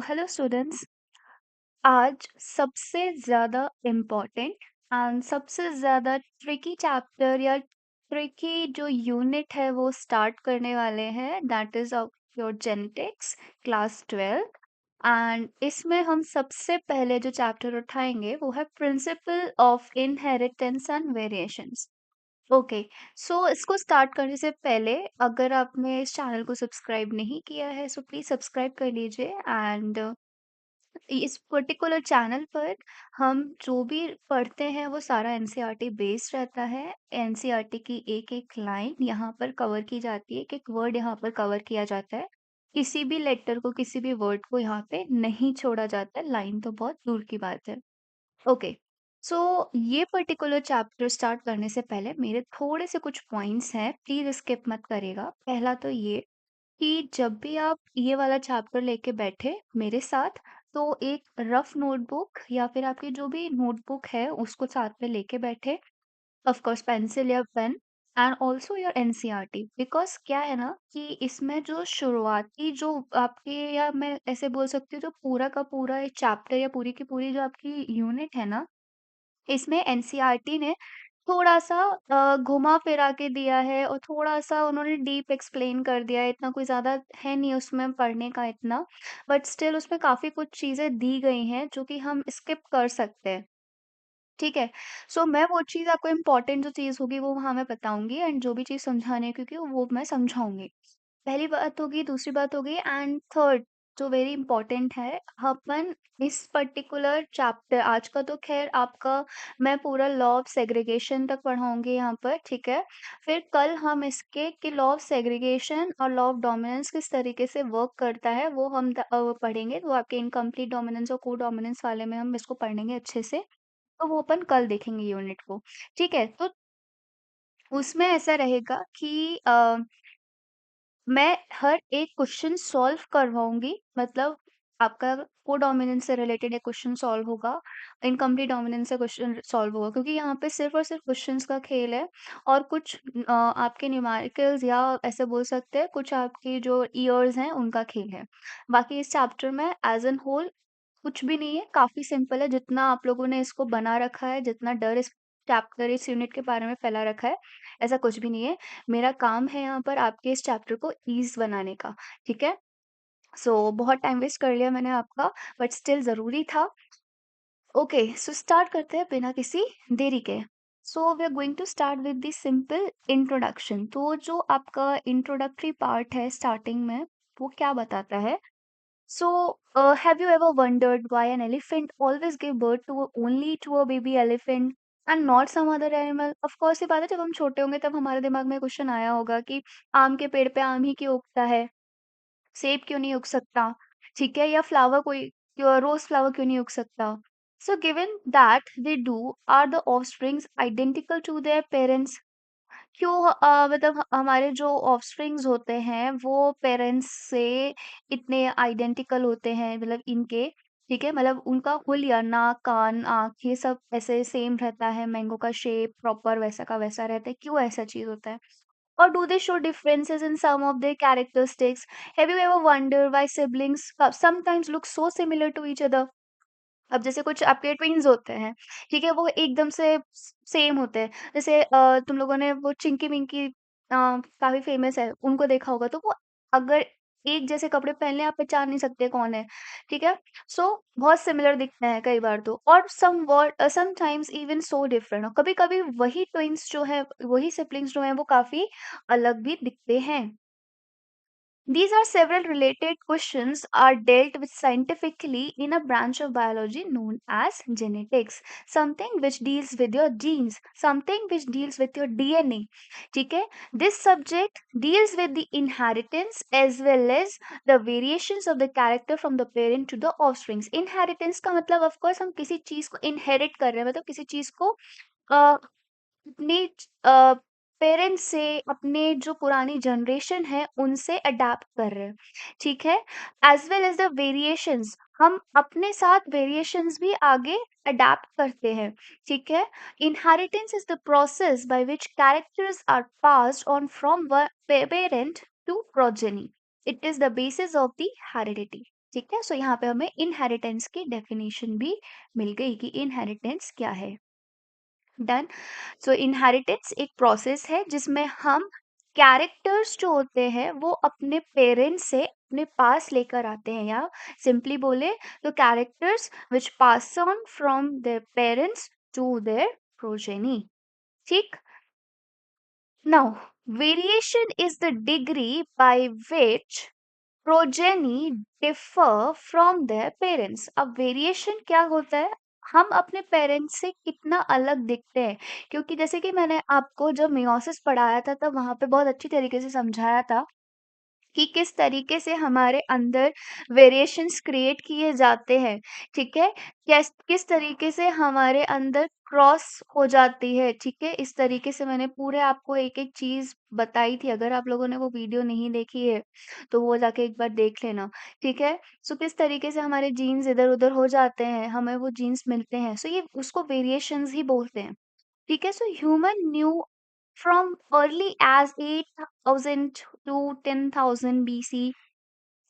Hello students. आज सबसे ज़्यादा इम्पोर्टेंट एंड सबसे ज़्यादा ट्रिकी चैप्टर या ट्रिकी जो यूनिट है वो स्टार्ट करने वाले हैं, that is of your genetics class 12। And इसमें हम सबसे पहले जो चैप्टर उठाएंगे वो है principle of inheritance and variations. Okay, so इसको स्टार्ट करने से पहले अगर आपने इस चैनल को सब्सक्राइब नहीं किया है सो प्लीज़ सब्सक्राइब कर लीजिए। एंड इस पर्टिकुलर चैनल पर हम जो भी पढ़ते हैं वो सारा एनसीईआरटी बेस्ड रहता है। एनसीईआरटी की एक-एक लाइन यहाँ पर कवर की जाती है, एक-एक वर्ड यहाँ पर कवर किया जाता है। किसी भी लेटर को, किसी भी वर्ड को यहाँ पे नहीं छोड़ा जाता है, लाइन तो बहुत दूर की बात है। ओके, सो ये पर्टिकुलर चैप्टर स्टार्ट करने से पहले मेरे थोड़े से कुछ पॉइंट्स हैं, प्लीज़ स्किप मत करिएगा। पहला तो ये कि जब भी आप ये वाला चैप्टर लेके बैठे मेरे साथ, तो एक रफ नोटबुक या फिर आपकी जो भी नोटबुक है उसको साथ में लेके बैठे। ऑफ कोर्स पेंसिल या pen and also your NCERT, because क्या है ना कि इसमें जो शुरुआती जो आपके, या मैं ऐसे बोल सकती हूँ, जो पूरा का पूरा एक चैप्टर या पूरी की पूरी जो आपकी यूनिट है ना, इसमें एनसीईआरटी ने थोड़ा-सा घुमा-फिरा के दिया है और थोड़ा-सा उन्होंने डीप एक्सप्लेन कर दिया है, इतना कोई ज़्यादा है नहीं उसमें पढ़ने का इतना, बट स्टिल उसमें काफ़ी कुछ चीज़ें दी गई हैं जो कि हम स्किप कर सकते हैं, ठीक है? सो मैं वो चीज़ आपको इम्पोर्टेंट जो चीज़ होगी वो वहाँ मैं बताऊँगी एंड जो भी चीज़ समझानी है क्योंकि वो मैं समझाऊँगी। पहली बात होगी, दूसरी बात होगी एंड थर्ड जो वेरी इंपॉर्टेंट है, अपन इस पर्टिकुलर चैप्टर आज का तो ख़ैर आपका मैं पूरा लॉ ऑफ सेग्रीगेशन तक पढ़ाऊँगी यहाँ पर, ठीक है? फिर कल हम इसके कि लॉ ऑफ सेग्रीगेशन और लॉ ऑफ डोमिनेंस किस तरीके से वर्क करता है वो हम पढ़ेंगे। वो आपके इनकम्प्लीट डोमिनेंस और को-डोमिनेंस वाले में हम इसको पढ़ेंगे अच्छे से, तो वो अपन कल देखेंगे यूनिट को, ठीक है? तो उसमें ऐसा रहेगा कि मैं हर एक क्वेश्चन सॉल्व करवाऊँगी, मतलब आपका कोडोमिनेंस से रिलेटेड एक क्वेश्चन सॉल्व होगा, इनकम्प्लीट डोमिनेंस से क्वेश्चन सॉल्व होगा, क्योंकि यहाँ पे सिर्फ़ और सिर्फ़ क्वेश्चंस का खेल है और कुछ आपके न्यूमेरिकल्स या ऐसे बोल सकते हैं कुछ आपकी जो ईयर्स हैं उनका खेल है। बाकी इस चैप्टर में एज़ एन होल कुछ भी नहीं है, काफ़ी सिंपल है, जितना आप लोगों ने इसको बना रखा है, जितना डर इस चैप्टर इस यूनिट के बारे में फैला रखा है, ऐसा कुछ भी नहीं है। मेरा काम है यहाँ पर आपके इस चैप्टर को ईज़ बनाने का, ठीक है? सो बहुत टाइम वेस्ट कर लिया मैंने आपका, बट स्टिल ज़रूरी था। ओके, सो स्टार्ट करते हैं बिना किसी देरी के। So we are going to start with the simple introduction. तो जो आपका इंट्रोडक्टरी पार्ट है स्टार्टिंग में, वो क्या बताता है? So, have you ever wondered why an elephant always give birth to only to a baby elephant and not some other animal? Of course, ये बात है, जब हम छोटे होंगे तब हमारे दिमाग में क्वेश्चन आया होगा कि आम के पेड़ पे आम ही क्यों उगता है, सेब क्यों नहीं उग सकता, ठीक है? या फ्लावर कोई रोज फ्लावर क्यों नहीं उग सकता? So, given that they do, are the offsprings identical to their parents? क्यों मतलब हमारे जो ऑफस्प्रिंग्स होते हैं वो पेरेंट्स से इतने आइडेंटिकल होते हैं, मतलब इनके, ठीक है, मतलब उनका हुलिया, नाक, कान, आँख, ये सब ऐसे सेम रहता है, मैंगो का शेप प्रॉपर वैसा का वैसा रहता है, क्यों ऐसा चीज़ होता है? और do they show differences in some of their characteristics? Have you ever wonder why siblings sometimes look so similar to each other? अब जैसे कुछ आपके ट्विन्स होते हैं, ठीक है? वो एकदम से सेम होते हैं। जैसे तुम लोगों ने वो चिंकी-मिंकी काफ़ी फ़ेमस है, उनको देखा होगा, तो वो अगर एक जैसे कपड़े पहन लें, आप पहचान नहीं सकते कौन है, ठीक है? सो बहुत सिमिलर दिखते हैं कई बार तो, और समटाइम्स इवन सो डिफरेंट, और कभी-कभी वही ट्विन्स जो है, वही सिबलिंग्स जो हैं, वो काफ़ी अलग भी दिखते हैं। These are several related questions are dealt with scientifically in a branch of biology known as genetics. Something which deals with your genes, something which deals with your DNA. ठीक है? This subject deals with the inheritance as well as the variations of the character from the parent to the offsprings. Inheritance का मतलब of course हम किसी चीज को inherit कर रहे हैं, मतलब किसी चीज को अपने पेरेंट्स से, अपने जो पुरानी जनरेशन है उनसे अडैप्ट कर रहे हैं, ठीक है? As well as the variations, हम अपने साथ वेरिएशंस भी आगे अडैप्ट करते हैं, ठीक है? Inheritance is the process by which characters are passed on from parent to progeny. It is the basis of the heredity. ठीक है? सो यहाँ पे हमें इनहेरिटेंस की डेफिनेशन भी मिल गई कि इनहेरिटेंस क्या है। डन। सो इनहेरिटेंस एक प्रोसेस है जिसमें हम कैरेक्टर्स जो होते हैं वो अपने पेरेंट्स से अपने पास लेकर आते हैं, या सिंपली बोले तो characters which pass on from their parents to their progeny. ठीक। Now, variation is the degree by which progeny differ from their parents. अब वेरिएशन क्या होता है? हम अपने पेरेंट्स से कितना अलग दिखते हैं, क्योंकि जैसे कि मैंने आपको जब मियोसिस पढ़ाया था तब वहां पे बहुत अच्छी तरीके से समझाया था कि किस तरीके से हमारे अंदर वेरिएशंस क्रिएट किए जाते हैं। ठीक है? किस तरीके से हमारे अंदर क्रॉस हो जाती है। ठीक है? इस तरीके से मैंने पूरे आपको एक-एक चीज़ बताई थी। अगर आप लोगों ने वो वीडियो नहीं देखी है, तो वो जाके एक बार देख लेना। ठीक है? सो किस तरीके से हमारे जीन्स इधर-उधर हो जाते हैं, हमें वो जीन्स मिलते हैं। सो ये उसको वेरिएशंस ही बोलते हैं। ठीक है? So human new from early as 8,000 to 10,000 BC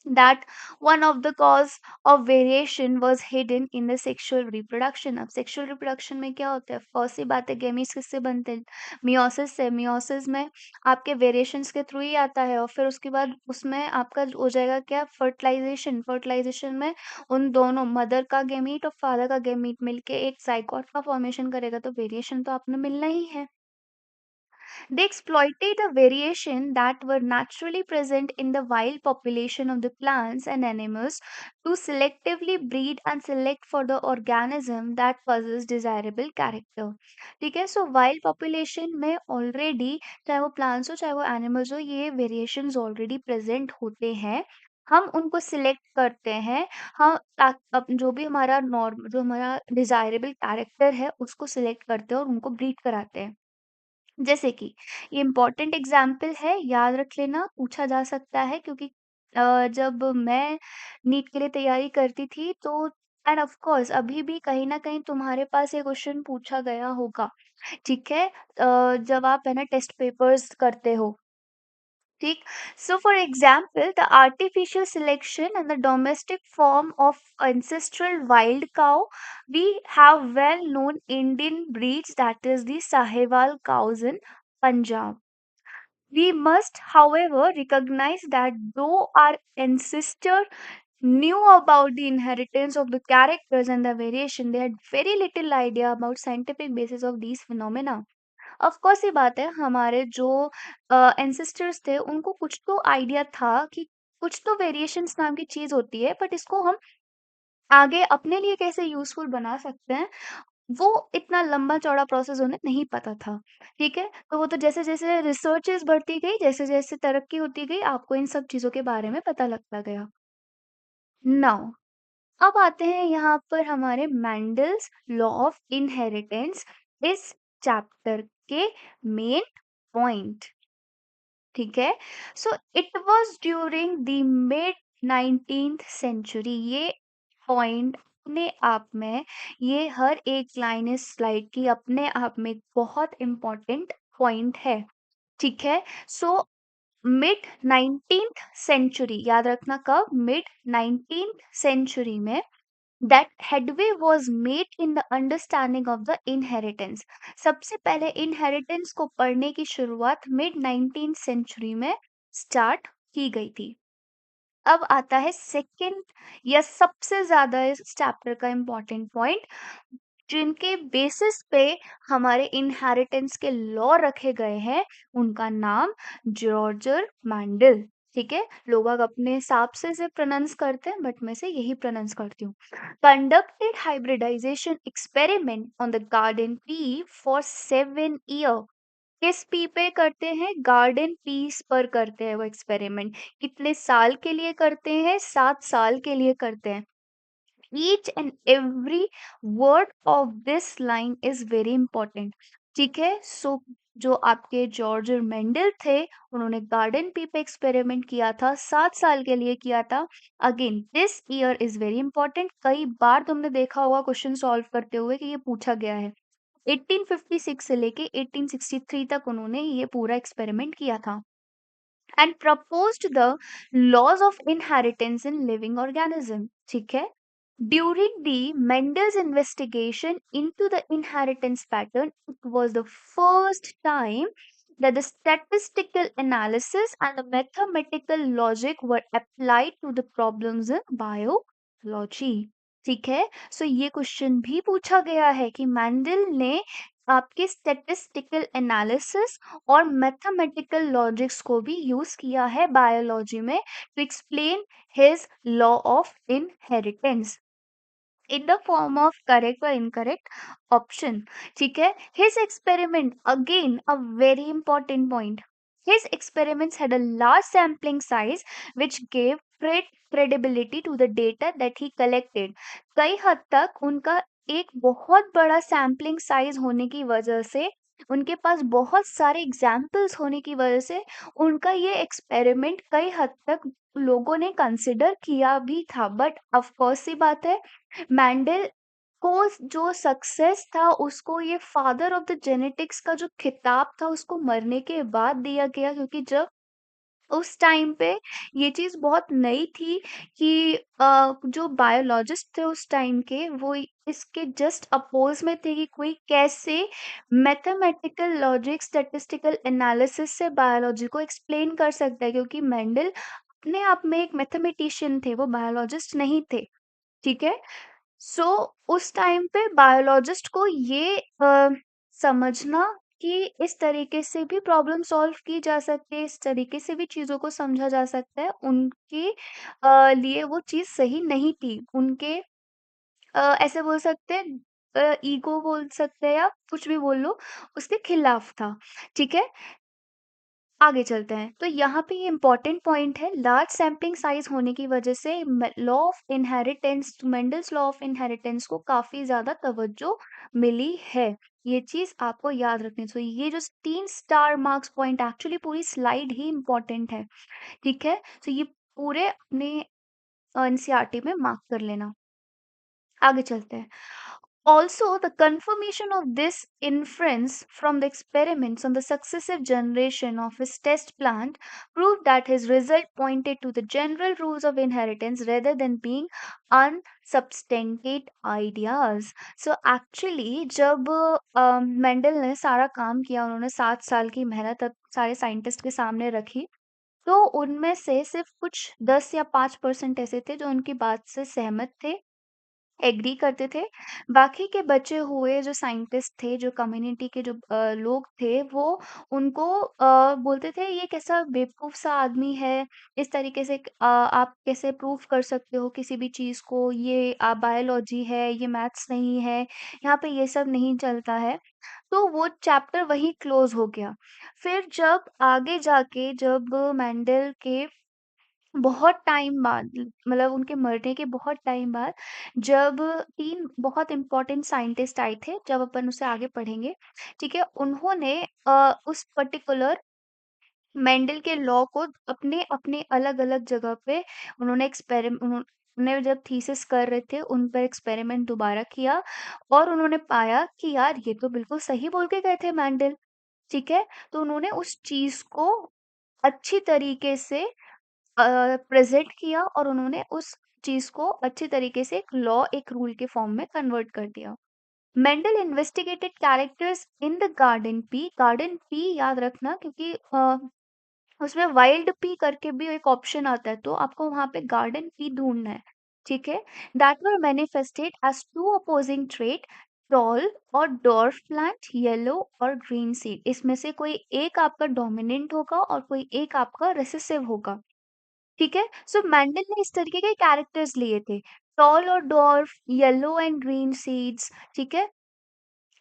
that one of the cause of variation was hidden in the sexual reproduction। अब सेक्सुअल रिप्रोडक्शन में क्या होता है? फर्स्ट सी बात है, गेमीज किससे बनते हैं? मियोसिस से। मियोसिस में आपके वेरिएशंस के थ्रू ही आता है, और फिर उसके बाद उसमें आपका हो जाएगा क्या? फर्टिलाइजेशन। फर्टिलाइजेशन में उन दोनों मदर का गेमीट और फादर का गेमीट मिलके एक जाइगोट का फॉर्मेशन करेगा, तो वेरिएशन तो आपने मिलना ही है। They exploited a variation that were naturally present in the wild population of the plants and animals to selectively breed and select for the organism that possess desirable character। ठीक है? सो wild population में already, चाहे वो plants हो चाहे वो animals हो, ये वेरिएशंस ऑलरेडी प्रेजेंट होते हैं। हम उनको सिलेक्ट करते हैं। हम जो भी हमारा नॉर्म जो हमारा डिजायरेबल कैरेक्टर है उसको सिलेक्ट करते हैं और उनको ब्रीड कराते हैं। जैसे कि ये इम्पोर्टेंट एग्जाम्पल है, याद रख लेना, पूछा जा सकता है, क्योंकि जब मैं नीट के लिए तैयारी करती थी तो एंड ऑफ कोर्स अभी भी कहीं ना कहीं तुम्हारे पास ये क्वेश्चन पूछा गया होगा। ठीक है? जब आप है ना टेस्ट पेपर्स करते हो। ठीक। So for example the artificial selection and the domestic form of ancestral wild cow, we have well known Indian breeds, that is the Sahiwal cows in Punjab. We must, however, recognize that though our ancestors knew about the inheritance of the characters and the variation, they had very little idea about scientific basis of these phenomena। Of course ये बात है, हमारे जो ancestors थे उनको कुछ तो idea था कि कुछ तो वेरिएशंस नाम की चीज होती है, बट इसको हम आगे अपने लिए कैसे यूजफुल बना सकते हैं, वो इतना लंबा चौड़ा प्रोसेस उन्हें नहीं पता था। ठीक है? तो वो तो जैसे जैसे रिसर्चेस बढ़ती गई, जैसे जैसे तरक्की होती गई, आपको इन सब चीजों के बारे में पता लगता गया। नाउ, अब आते हैं यहाँ पर हमारे मैंडल्स लॉ ऑफ इनहेरिटेंस, इस चैप्टर के मेन पॉइंट। ठीक है? So it was during the mid 19th century. ये पॉइंट अपने आप में, ये हर एक लाइन इस स्लाइड की अपने आप में बहुत इंपॉर्टेंट पॉइंट है। ठीक है? सो मिड 19th सेंचुरी, याद रखना कब? मिड 19th सेंचुरी में that headway was made in the understanding of the inheritance। सबसे पहले इनहेरिटेंस को पढ़ने की शुरुआत मिड 19th सेंचुरी में स्टार्ट की गई थी। अब आता है सेकंड या सबसे ज्यादा इस चैप्टर का इम्पोर्टेंट पॉइंट, जिनके बेसिस पे हमारे इनहेरिटेंस के लॉ रखे गए हैं, उनका नाम जॉर्जर मैंडल। ठीक है? लोग बाग अपने हिसाब से इसे प्रोनाउंस करते हैं, बट मैं से यही प्रोनाउंस करती हूँ। Conducted hybridization experiment on the garden pea for 7 year. किस पी पे करते हैं? गार्डन पीस पर करते हैं वो एक्सपेरिमेंट। कितने साल के लिए करते हैं? 7 साल के लिए करते हैं। each and every word of this line is very important। ठीक है? सो जो आपके जॉर्ज मेंडल थे, उन्होंने गार्डन पी पे एक्सपेरिमेंट किया था, 7 साल के लिए किया था। Again this year is very important, कई बार तुमने देखा होगा क्वेश्चन सॉल्व करते हुए कि ये पूछा गया है। 1856 से लेके 1863 तक उन्होंने ये पूरा एक्सपेरिमेंट किया था। and proposed the laws of inheritance in living organism. ठीक है? During the Mendel's investigation into the inheritance pattern, it was the first time that the statistical analysis and the mathematical logic were applied to the problems in biology. ठीक है, सो ये question भी पूछा गया है कि मैंडल ने आपके स्टैटिस्टिकल एनालिसिस और मैथमेटिकल लॉजिक्स को भी यूज किया है बायोलॉजी में to explain his law of inheritance in the form of correct or incorrect option. ठीक है, his experiment, again a very important point, his experiments had a large sampling size which gave great credibility to the data that he collected. कई हद तक उनका एक बहुत बड़ा sampling size होने की वजह से, उनके पास बहुत सारे एग्जाम्पल्स होने की वजह से उनका ये एक्सपेरिमेंट कई हद तक लोगों ने कंसिडर किया भी था। बट ऑफ कोर्स सी बात है, मैंडल को जो सक्सेस था उसको ये फादर ऑफ द जेनेटिक्स का जो खिताब था उसको मरने के बाद दिया गया, क्योंकि जब उस टाइम पे ये चीज़ बहुत नई थी कि जो बायोलॉजिस्ट थे उस टाइम के वो इसके जस्ट अपोज में थे कि कोई कैसे मैथमेटिकल लॉजिक स्टैटिस्टिकल एनालिसिस से बायोलॉजी को एक्सप्लेन कर सकता है, क्योंकि मेंडल अपने आप में एक मैथमेटिशियन थे, वो बायोलॉजिस्ट नहीं थे। ठीक है, सो उस टाइम पे बायोलॉजिस्ट को ये समझना कि इस तरीके से भी प्रॉब्लम सॉल्व की जा सकती है, इस तरीके से भी चीज़ों को समझा जा सकता है, उनके लिए वो चीज़ सही नहीं थी। उनके ऐसे बोल सकते हैं, ईगो बोल सकते हैं या कुछ भी बोल लो, उसके खिलाफ था। ठीक है? आगे चलते हैं। तो यहाँ पे ये इम्पोर्टेंट पॉइंट है, लार्ज सैंपलिंग साइज होने की वजह से law of inheritance, Mendel's law of inheritance को काफी ज्यादा तवज्जो मिली है। ये चीज आपको याद रखनी चाहिए। ये जो 3 स्टार मार्क्स पॉइंट, एक्चुअली पूरी स्लाइड ही इम्पोर्टेंट है। ठीक है, तो ये पूरे अपने एनसीईआरटी में मार्क कर लेना। आगे चलते हैं। Also, the confirmation of this inference from the experiments on the successive generation of his test plant proved that his result pointed to the general rules of inheritance rather than being unsubstantiated ideas. So actually, जब Mendel ने सारा काम किया, उन्होंने 7 साल की मेहनत अब सारे साइंटिस्ट के सामने रखी, तो उनमें से सिर्फ कुछ 10 या 5% ऐसे थे जो उनकी बात से सहमत थे, एग्री करते थे। बाकी के बचे हुए जो साइंटिस्ट थे, जो कम्युनिटी के जो लोग थे, वो उनको बोलते थे ये कैसा बेवकूफ़ सा आदमी है, इस तरीके से आप कैसे प्रूव कर सकते हो किसी भी चीज़ को, ये बायोलॉजी है, ये मैथ्स नहीं है, यहाँ पे ये सब नहीं चलता है। तो वो चैप्टर वहीं क्लोज़ हो गया। फिर जब आगे जाके जब मेंडल के बहुत टाइम बाद, मतलब उनके मरने के बहुत टाइम बाद, जब 3 बहुत इम्पोर्टेंट साइंटिस्ट आए थे, जब अपन उसे आगे पढ़ेंगे, ठीक है? उन्होंने उस पर्टिकुलर मेंडल के लॉ को अपने-अपने अलग-अलग जगह पे उन्होंने उन्होंने जब थीसिस कर रहे थे, उन पर एक्सपेरिमेंट दोबारा किया और उन्होंने पाया कि यार ये तो बिल्कुल सही बोल के गए थे मेंडल, ठीक है? तो उन्होंने उस चीज़ को अच्छी तरीके से प्रेज़ेंट किया और उन्होंने उस चीज़ को अच्छी तरीके से एक लॉ, एक रूल के फॉर्म में कन्वर्ट कर दिया। Mendel investigated characters in the garden P याद रखना, क्योंकि उसमें वाइल्ड पी करके भी एक ऑप्शन आता है, तो आपको वहाँ पे गार्डन पी ढूँढना है, ठीक है? That were manifested as 2 opposing trait, tall और डॉर्फ प्लांट, येलो और ग्रीन सीड। इसमें से कोई एक आपका डोमिनेंट होगा और कोई एक आपका रिसेसिव होगा। ठीक है? सो मेंडल ने इस तरीके के कैरेक्टर्स लिए थे, टॉल और dwarf, yellow and green seeds, ठीक है?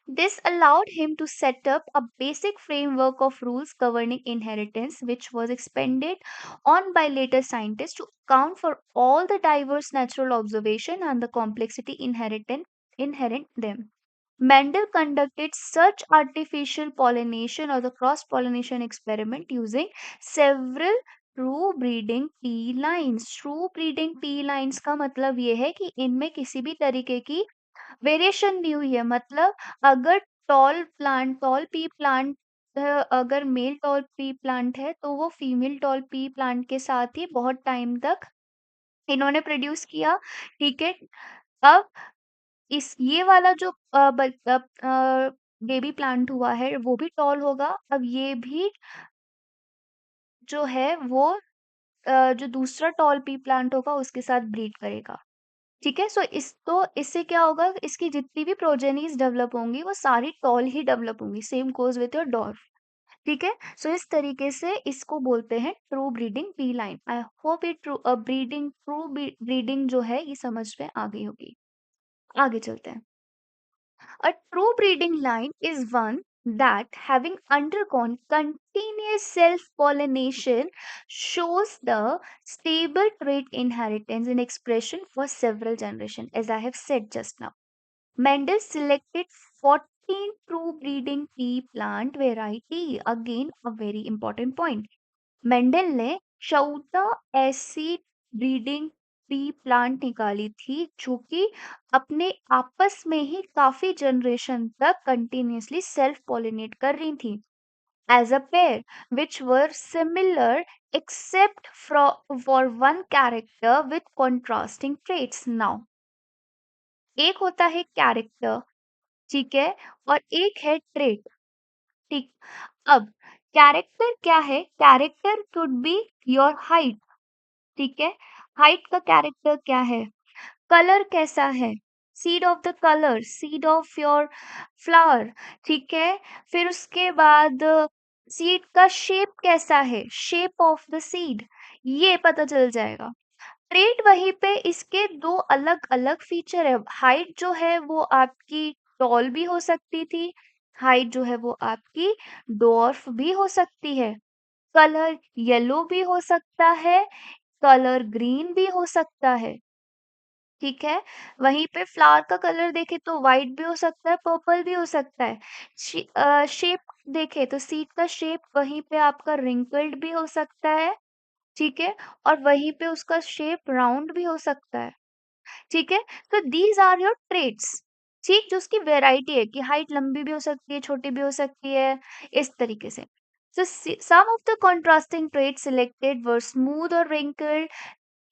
This allowed him to set up a basic framework of rules governing inheritance, which was expanded on by later scientists to account for all the diverse natural observation and the complexity inherent them. Mendel conducted such artificial pollination or the cross pollination experiment using several true breeding T lines. True breeding T lines का मतलब ये है कि इनमें किसी भी तरीके की वेरिएशन दी हुई है, मतलब अगर टॉल पी प्लांट अगर मेल टॉल पी प्लांट है तो वो फीमेल टॉल पी प्लांट के साथ ही बहुत टाइम तक इन्होंने प्रोड्यूस किया, ठीक है? अब इस ये वाला जो बेबी प्लांट हुआ है वो भी टॉल होगा। अब ये भी जो है वो जो दूसरा टॉल पी प्लांट होगा उसके साथ ब्रीड करेगा। ठीक है? सो इससे क्या होगा, इसकी जितनी भी प्रोजेनीज़ डेवलप होंगी वो सारी टॉल ही डेवलप होंगी। Same goes with your dog. ठीक है? सो इस तरीके से इसको बोलते हैं true breeding be line. I hope ये ट्रू ब्रीडिंग जो है ये समझ में आ गई होगी। आगे चलते हैं। A true breeding line is one that, having undergone continuous self-pollination, shows the stable trait inheritance in expression for several generations, as I have said just now. Mendel selected 14 true breeding pea plant variety. Again, a very important point. Mendel ने 14 ऐसी breeding P plant निकाली थी जो कि अपने आपस में ही काफी जनरेशन तक कंटिन्यूअसली सेल्फ पॉलिनेट कर रही थी as a pair which were similar except for one character with contrasting traits. Now एक होता है कैरेक्टर, ठीक है, और एक है ट्रेट। ठीक। अब कैरेक्टर क्या है? Character could be your height. ठीक है? हाइट का कैरेक्टर क्या है? कलर कैसा है? Seed of the colour, seed of your flower. ठीक है? फिर उसके बाद सीड का शेप कैसा है? शेप ऑफ द सीड, ये पता चल जाएगा। ट्रेट वहीं पे इसके दो अलग अलग फीचर है। हाइट जो है वो आपकी टॉल भी हो सकती थी, हाइट जो है वो आपकी डॉर्फ भी हो सकती है। कलर येलो भी हो सकता है, कलर ग्रीन भी हो सकता है। ठीक है? वहीं पे फ्लावर का कलर देखें तो व्हाइट भी हो सकता है, पर्पल भी हो सकता है। शेप देखें तो सीड का शेप वहीं पे आपका रिंकल्ड भी हो सकता है, ठीक है? और वहीं पे उसका शेप राउंड भी हो सकता है। ठीक है? तो दीज आर योर ट्रेट्स। ठीक, जो उसकी वेराइटी है कि हाइट लंबी भी हो सकती है, छोटी भी हो सकती है, इस तरीके से। So some of the contrasting traits selected were smooth or wrinkled,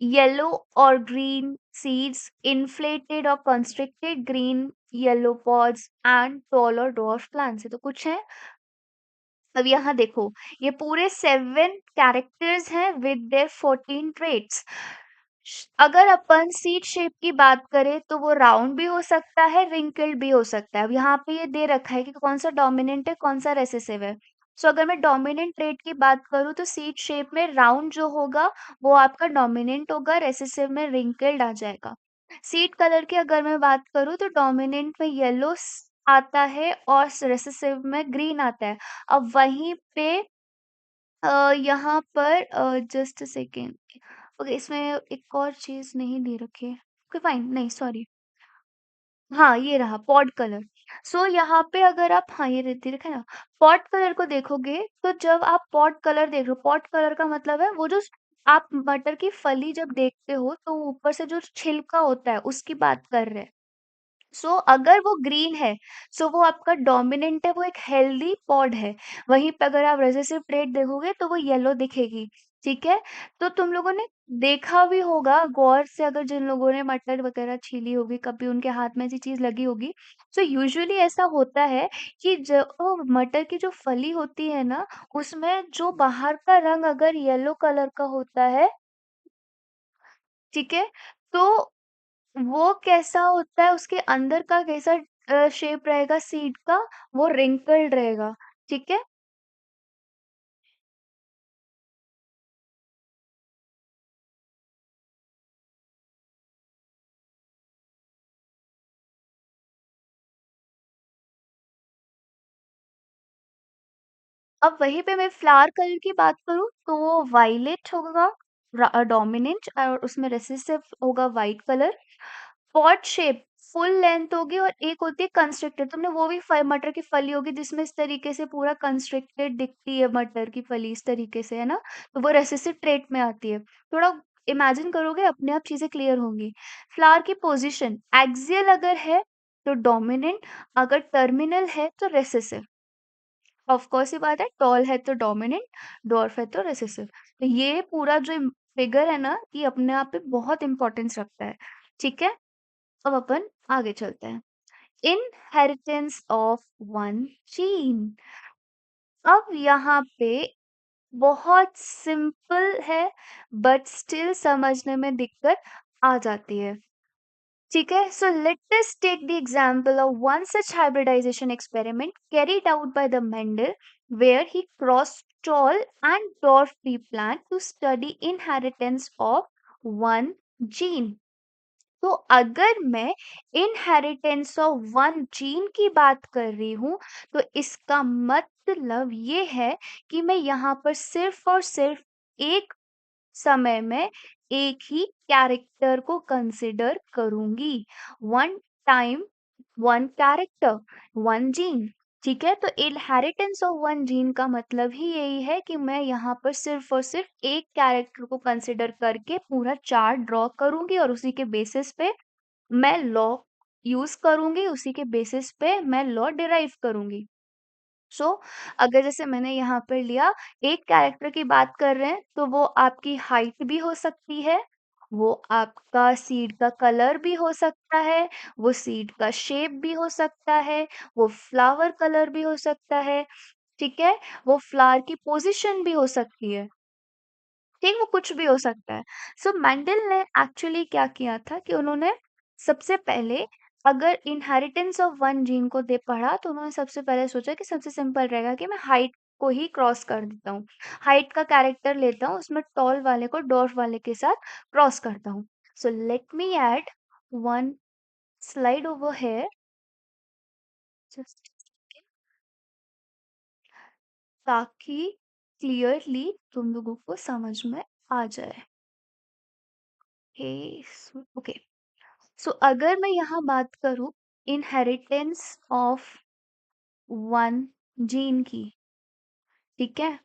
yellow or green seeds, inflated or constricted green, yellow pods, and tall or dwarf plants। ये तो कुछ है। अब यहाँ देखो, ये पूरे 7 कैरेक्टर्स हैं विद देयर 14 ट्रेट्स। अगर अपन सीड शेप की बात करें तो वो राउंड भी हो सकता है, रिंकल्ड भी हो सकता है। अब यहाँ पे ये दे रखा है कि कौन सा डोमिनेंट है, कौन सा रेसेसिव है। सो अगर मैं डोमिनेंट ट्रेट की बात करूँ तो सीड शेप में राउंड जो होगा वो आपका डोमिनेंट होगा, रेसेसिव में रिंकल्ड आ जाएगा। सीड कलर की अगर मैं बात करूँ तो डोमिनेंट में येलो आता है और रेसेसिव में ग्रीन आता है। अब वहीं पे यहाँ पर जस्ट अ सेकेंड। ओके, इसमें एक और चीज़ नहीं दे रखी है। ओके फाइन, नहीं सॉरी। हाँ, ये रहा पॉड कलर। सो यहाँ पे अगर आप, हाँ, ये दे रखा है ना, पॉड कलर को देखोगे तो जब आप पॉड कलर देख रहे हो, पॉड कलर का मतलब है वो जो आप मटर की फली जब देखते हो तो ऊपर से जो छिलका होता है उसकी बात कर रहे हैं। सो अगर वो ग्रीन है, सो वो आपका डोमिनेंट है, वो एक हेल्दी पॉड है। वहीं पे अगर आप रेसेसिव ट्रेट देखोगे तो वो येलो दिखेगी। ठीक है? तो तुम लोगों ने देखा भी होगा गौर से, अगर जिन लोगों ने मटर वगैरह छीली होगी, कभी उनके हाथ में ऐसी चीज लगी होगी। सो यूजुअली ऐसा होता है कि जो मटर की जो फली होती है ना, उसमें जो बाहर का रंग अगर येलो कलर का होता है, ठीक है, तो वो कैसा होता है, उसके अंदर का कैसा शेप रहेगा सीड का, वो रिंकल्ड रहेगा। ठीक है? अब वहीं पे मैं फ्लावर कलर की बात करूँ तो वो वायलेट होगा डोमिनेंट, और उसमें रेसेसिव होगा white colour. Pot shape full length होगी और एक होती है कंस्ट्रक्टेड। तुमने वो भी मटर की फली होगी जिसमें इस तरीके से पूरा कंस्ट्रक्टेड दिखती है मटर की फली, इस तरीके से, है ना? तो वो रेसेसिव ट्रेट में आती है। थोड़ा इमेजिन करोगे अपने आप चीजें क्लियर होंगी। फ्लावर की पोजीशन एक्सियल अगर है तो डोमिनेंट, अगर टर्मिनल है तो रेसेसिव। ऑफ कोर्स ही बात है, टॉल है तो डोमिनेंट, डॉर्फ है तो रिसेसिव। तो ये पूरा जो फिगर है ना, ये अपने आप में बहुत इंपॉर्टेंस रखता है। ठीक है, अब अपन आगे चलते हैं। Inheritance of one gene. अब यहाँ पे बहुत सिंपल है, बट स्टिल समझने में दिक्कत आ जाती है। ठीक है, so let us take the example of one such hybridization experiment carried out by the Mendel, where he crossed tall and dwarf pea plant to study inheritance of one gene. तो अगर मैं इनहेरिटेंस ऑफ वन जीन की बात कर रही हूँ, तो इसका मतलब ये है कि मैं यहाँ पर सिर्फ और सिर्फ एक समय में एक ही कैरेक्टर को कंसिडर करूंगी। One time, one character, one gene. ठीक है, तो इनहेरिटेंस ऑफ वन जीन का मतलब ही यही है कि मैं यहाँ पर सिर्फ और सिर्फ एक कैरेक्टर को कंसिडर करके पूरा चार्ट ड्रॉ करूंगी और उसी के बेसिस पे मैं लॉ यूज करूंगी, उसी के बेसिस पे मैं लॉ डिराइव करूंगी। सो अगर जैसे मैंने यहाँ पर लिया, एक कैरेक्टर की बात कर रहे हैं, तो वो आपकी हाइट भी हो सकती है, वो आपका सीड का कलर भी हो सकता है, वो सीड का शेप भी हो सकता है, वो फ्लावर कलर भी हो सकता है। ठीक है, वो फ्लावर की पोजीशन भी हो सकती है। ठीक, वो कुछ भी हो सकता है। सो मेंडल ने एक्चुअली क्या किया था कि उन्होंने सबसे पहले, अगर इनहेरिटेंस ऑफ वन जीन को दे पढ़ा, तो उन्होंने सबसे पहले सोचा कि सबसे सिंपल रहेगा कि मैं हाइट को ही क्रॉस कर देता हूँ। हाइट का कैरेक्टर लेता हूँ, उसमें टॉल वाले को डॉर्फ वाले के साथ क्रॉस करता हूँ। So let me add one slide over here, just ताकि क्लियरली तुम लोगों को समझ में आ जाए। ओके, सो अगर मैं यहाँ बात करूँ इनहेरिटेंस ऑफ वन जीन की, ठीक है,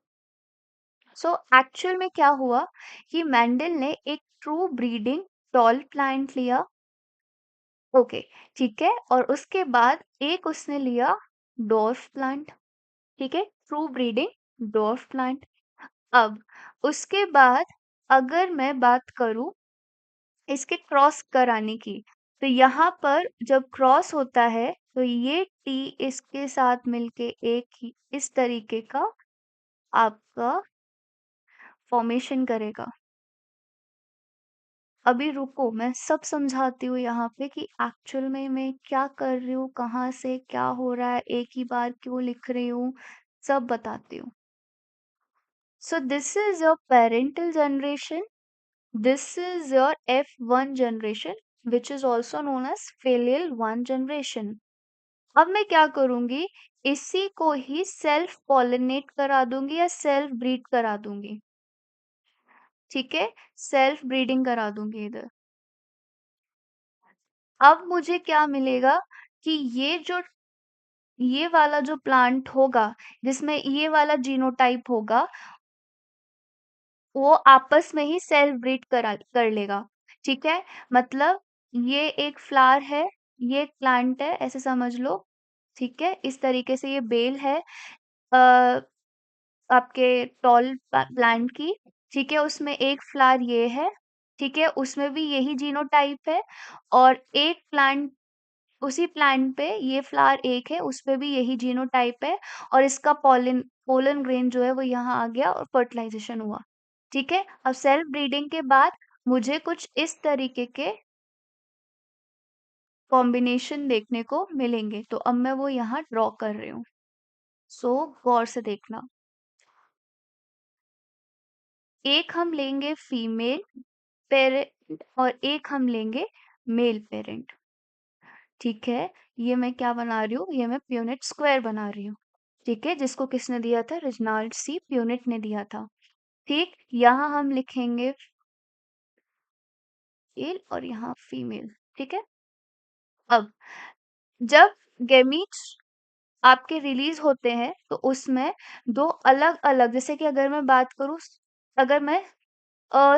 सो एक्चुअल में क्या हुआ कि मेंडल ने एक ट्रू ब्रीडिंग टॉल प्लांट लिया। ओके, ठीक है, और उसके बाद एक उसने लिया डॉर्फ प्लांट। ठीक है, ट्रू ब्रीडिंग डॉर्फ प्लांट। अब उसके बाद अगर मैं बात करूं इसके क्रॉस कराने की, तो यहाँ पर जब क्रॉस होता है, तो ये टी इसके साथ मिलके एक ही इस तरीके का आपका फॉर्मेशन करेगा। अभी रुको, मैं सब समझाती हूँ यहाँ पे कि एक्चुअल में मैं क्या कर रही हूँ, कहाँ से क्या हो रहा है, एक ही बार क्यों लिख रही हूँ, सब बताती हूँ। So this is your parental generation, this is your F1 generation, which is also known as filial one generation. अब मैं क्या करूंगी, इसी को ही सेल्फ पॉलिनेट करा दूंगी या सेल्फ ब्रीड करा दूंगी। ठीक है, सेल्फ ब्रीडिंग करा दूंगी इधर। अब मुझे क्या मिलेगा कि ये वाला जो प्लांट होगा, जिसमें ये वाला जीनोटाइप होगा, वो आपस में ही सेल्फ ब्रीड कर लेगा। ठीक है, मतलब ये एक फ्लावर है, ये एक प्लांट है, ऐसे समझ लो। ठीक है, इस तरीके से ये बेल है आ, आपके टॉल प्लांट की। ठीक है, उसमें एक फ्लावर ये है। ठीक है, उसमें भी यही जीनोटाइप है। और एक प्लांट, उसी प्लांट पे ये फ्लावर एक है, उस पे भी यही जीनोटाइप है। और इसका पोलन ग्रेन जो है वो यहाँ आ गया और फर्टिलाइजेशन हुआ। ठीक है, अब सेल्फ ब्रीडिंग के बाद मुझे कुछ इस तरीके के कॉम्बिनेशन देखने को मिलेंगे, तो अब मैं वो यहाँ ड्रॉ कर रही हूँ। सो गौर से देखना, एक हम लेंगे फीमेल पेरेंट और एक हम लेंगे मेल पेरेंट। ठीक है, ये मैं क्या बना रही हूँ, ये मैं प्यूनिट स्क्वायर बना रही हूँ। ठीक है, जिसको किसने दिया था, रिजनाल्ड सी प्यूनिट ने दिया था। ठीक, यहाँ हम लिखेंगे मेल और यहाँ फीमेल। ठीक है, अब जब गेमीट्स आपके रिलीज होते हैं, तो उसमें दो अलग अलग, जैसे कि अगर मैं बात करूं, अगर मैं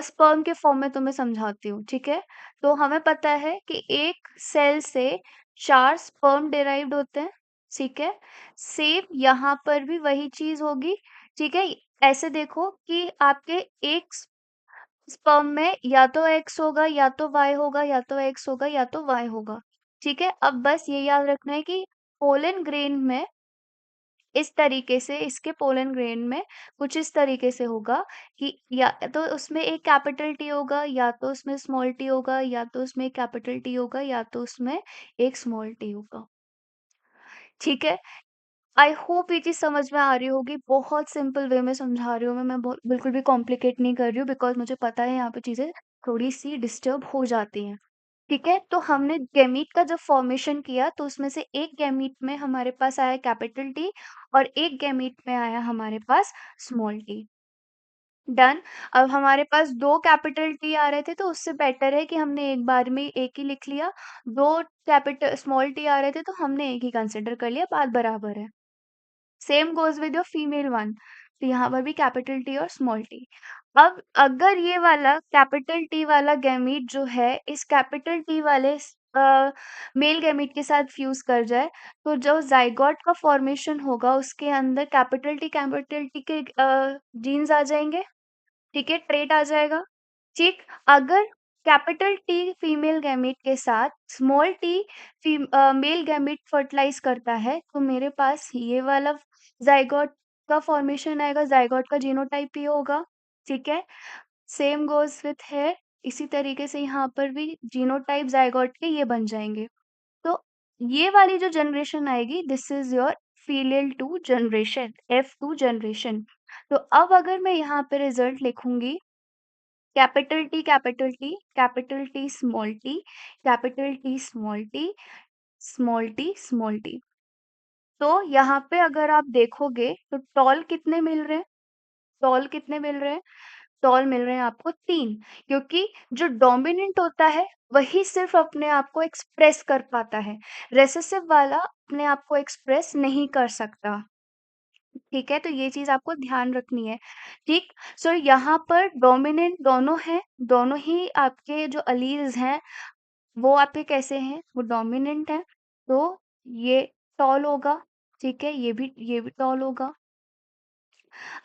स्पर्म के फॉर्म में तुम्हें समझाती हूँ। ठीक है, तो हमें पता है कि एक सेल से चार स्पर्म डिराइव्ड होते हैं। ठीक है? सेम यहाँ पर भी वही चीज़ होगी, ठीक है? ऐसे देखो कि आपके एक स्पर्म में या तो एक्स होगा, या तो वाई होगा, या तो एक्स होगा, या तो वाई होगा, ठीक है? अब बस ये याद रखना है कि पोलन ग्रेन में इस तरीके से, इसके पोलन ग्रेन में कुछ इस तरीके से होगा कि या तो उसमें एक कैपिटल टी होगा, या तो उसमें स्मॉल टी होगा, या तो उसमें एक कैपिटल टी होगा, या तो उसमें एक स्मॉल टी होगा, ठीक है? आई होप ये चीज़ समझ में आ रही होगी। बहुत सिंपल वे में समझा रही हूँ मैं बिल्कुल भी कॉम्प्लिकेट नहीं कर रही हूँ, बिकॉज़ मुझे पता है यहाँ पे चीज़ें थोड़ी-सी डिस्टर्ब हो जाती हैं। ठीक है? तो हमने गैमीट का जब फॉर्मेशन किया तो उसमें से एक गैमीट में हमारे पास आया कैपिटल टी और एक गैमीट में आया हमारे पास स्मॉल टी। डन। अब हमारे पास 2 कैपिटल टी आ रहे थे तो उससे बेटर है कि हमने एक बार में एक ही लिख लिया। 2 कैपिटल स्मॉल टी आ रहे थे तो हमने एक ही कंसिडर कर लिया, बात बराबर है। Same goes with your female one. तो यहाँ पर भी कैपिटल टी और स्मॉल टी। अब अगर ये वाला कैपिटल टी वाला गैमीट जो है इस कैपिटल टी वाले मेल गैमीट के साथ फ्यूज़ कर जाए, तो जो ज़ाइगोट का फॉर्मेशन होगा उसके अंदर कैपिटल टी के जीन्स आ जाएँगे, ठीक है? ट्रेट आ जाएगा। ठीक, अगर कैपिटल टी फीमेल गैमेट के साथ small t male gamete fertilize करता है, तो मेरे पास ये वाला ज़ाइगोट का फॉर्मेशन आएगा, ज़ाइगोट का जीनोटाइप ये होगा, ठीक है? सेम गोज़ विथ हेयर, इसी तरीके से यहाँ पर भी जीनोटाइप ज़ाइगोट के ये बन जाएँगे। तो ये वाली जो जनरेशन आएगी, this is your female 2 generation, F2 generation. तो अब अगर मैं यहाँ पे रिज़ल्ट लिखूँगी capital T, capital T, capital T, small T, capital T, small T, small T, small T. तो यहाँ पे अगर आप देखोगे तो टॉल कितने मिल रहे हैं? टॉल कितने मिल रहे हैं? टॉल मिल रहे हैं आपको 3, क्योंकि जो डोमिनेंट होता है वही सिर्फ अपने आप को एक्सप्रेस कर पाता है। रिसेसिव वाला अपने आप को एक्सप्रेस नहीं कर सकता। ठीक है? तो ये चीज़ आपको ध्यान रखनी है, ठीक? सो यहाँ पर डोमिनेंट दोनों हैं, दोनों ही आपके जो अलील्स हैं, वो आपके कैसे हैं? वो डोमिनेंट हैं, तो ये टॉल होगा, ठीक है? ये भी टॉल होगा।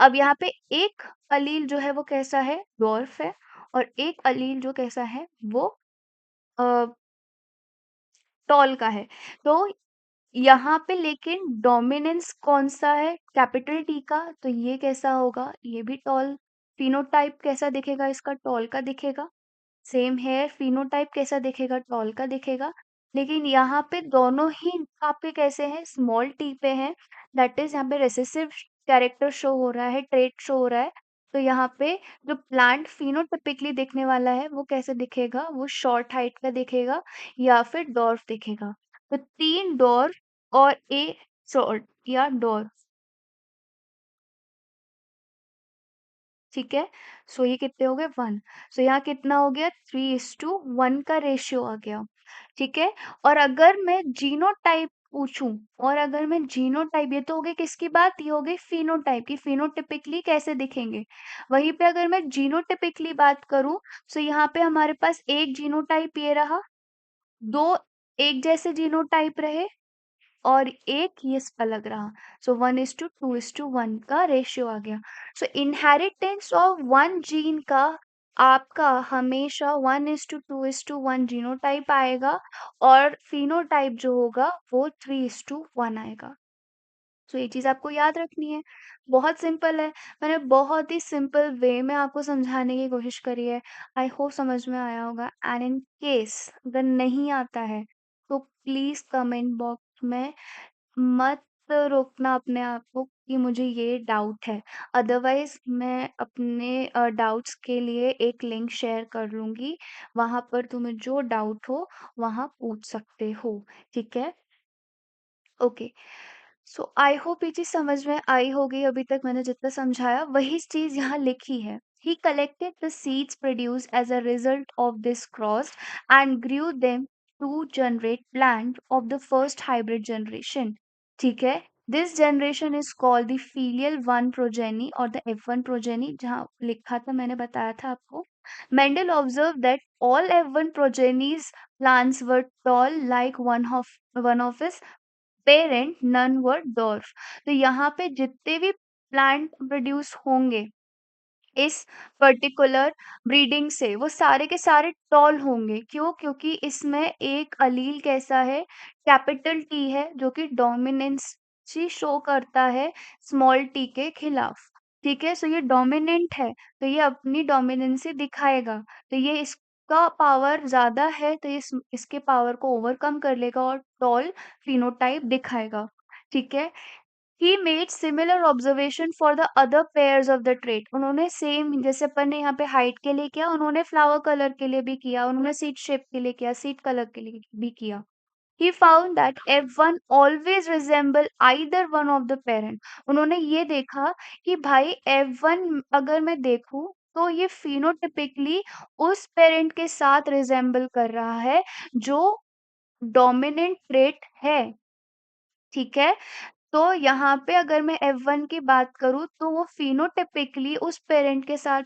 अब यहाँ पे एक अलील जो है वो कैसा है? डॉर्फ है और एक अलील जो कैसा है? वो अ, टॉल का है। तो यहाँ पे लेकिन डोमिनेंस कौन-सा है? कैपिटल टी का, तो ये कैसा होगा? ये भी टॉल। फिनोटाइप कैसा दिखेगा इसका? टॉल का दिखेगा। सेम हेयर, फिनोटाइप कैसा दिखेगा? टॉल का दिखेगा। लेकिन यहाँ पे दोनों ही आपके कैसे हैं? स्मॉल टी पे हैं। दैट इज़ यहाँ पे रिसेसिव कैरेक्टर शो हो रहा है, ट्रेट शो हो रहा है। तो यहाँ पे जो प्लांट फिनोटिपिकली दिखने वाला है, वो कैसे दिखेगा? वो शॉर्ट हाइट का दिखेगा या फिर डॉर्फ दिखेगा। तो 3 डॉर्फ और ए शॉर्ट या डॉर्फ, ठीक है? सो ये कितने हो गए? 1। सो यहाँ कितना हो गया? 3:1 का रेशियो आ गया, ठीक है? और अगर मैं जीनोटाइप पूछूं, और अगर मैं जीनोटाइप, ये तो हो गई किसकी बात? ये हो गई फिनोटाइप की, फिनोटिपिकली कैसे दिखेंगे। वहीं पे अगर मैं जीनोटिपिकली बात करूं, तो यहाँ पे हमारे पास एक जीनोटाइप ये रहा, दो एक जैसे जीनोटाइप रहे और एक ये अलग रहा। सो 1:2:1 का रेशियो आ गया। सो इनहेरिटेंस ऑफ वन जीन का आपका हमेशा 1:2:1 जीनोटाइप आएगा और फिनोटाइप जो होगा वो 3:1 आएगा। तो ये चीज़ आपको याद रखनी है। बहुत सिंपल है। मैंने बहुत ही सिंपल वे में आपको समझाने की कोशिश करी है। आई होप समझ में आया होगा, एंड इन केस अगर नहीं आता है तो प्लीज़ कमेंट बॉक्स में मत रोकना अपने आप को कि मुझे ये डाउट है। अदरवाइज़ मैं अपने डाउट्स के लिए एक लिंक शेयर कर लूँगी। वहाँ पर तुम्हें जो डाउट हो वहाँ पूछ सकते हो। ठीक है? ओके। सो आई होप ये चीज़ समझ में आई होगी। अभी तक मैंने जितना समझाया वही चीज़ यहाँ लिखी है। He collected the seeds produced as a result of this cross and grew them to generate plant of the first hybrid generation. ठीक है? This generation is called the filial one progeny or the F1 progeny, जहाँ लिखा था मैंने बताया था आपको। Mendel observed that all F1 progenies plants were tall like one of his parent none were dwarf. तो यहाँ पे जितने भी प्लांट प्रोड्यूस होंगे इस पर्टिकुलर ब्रीडिंग से, वो सारे के सारे टॉल होंगे। क्यों? क्योंकि इसमें एक अलील कैसा है, कैपिटल टी है, जो कि डोमिनेंस ची शो करता है स्मॉल टी के खिलाफ। ठीक है, सो ये डोमिनेंट है, तो ये अपनी डोमिनेंसी दिखाएगा। तो ये इसका पावर ज्यादा है, तो ये इसके पावर को ओवरकम कर लेगा और टॉल फिनोटाइप दिखाएगा। ठीक है। He made similar observation for the other pairs of the trait. उन्होंने सेम, जैसे अपन ने यहाँ पे हाइट के लिए किया, उन्होंने फ्लावर कलर के लिए भी किया, उन्होंने सीड शेप के लिए किया, सीड कलर के लिए भी किया। He found that F1 always resemble either one of the parent। उन्होंने ये देखा कि भाई F1 अगर मैं देखूं तो ये फिनोटिपिकली उस पेरेंट के साथ रिजेंबल कर रहा है जो डोमिनेंट ट्रेट है। ठीक है। तो यहाँ पे अगर मैं F1 की बात करूँ तो वो फिनोटिपिकली उस पेरेंट के साथ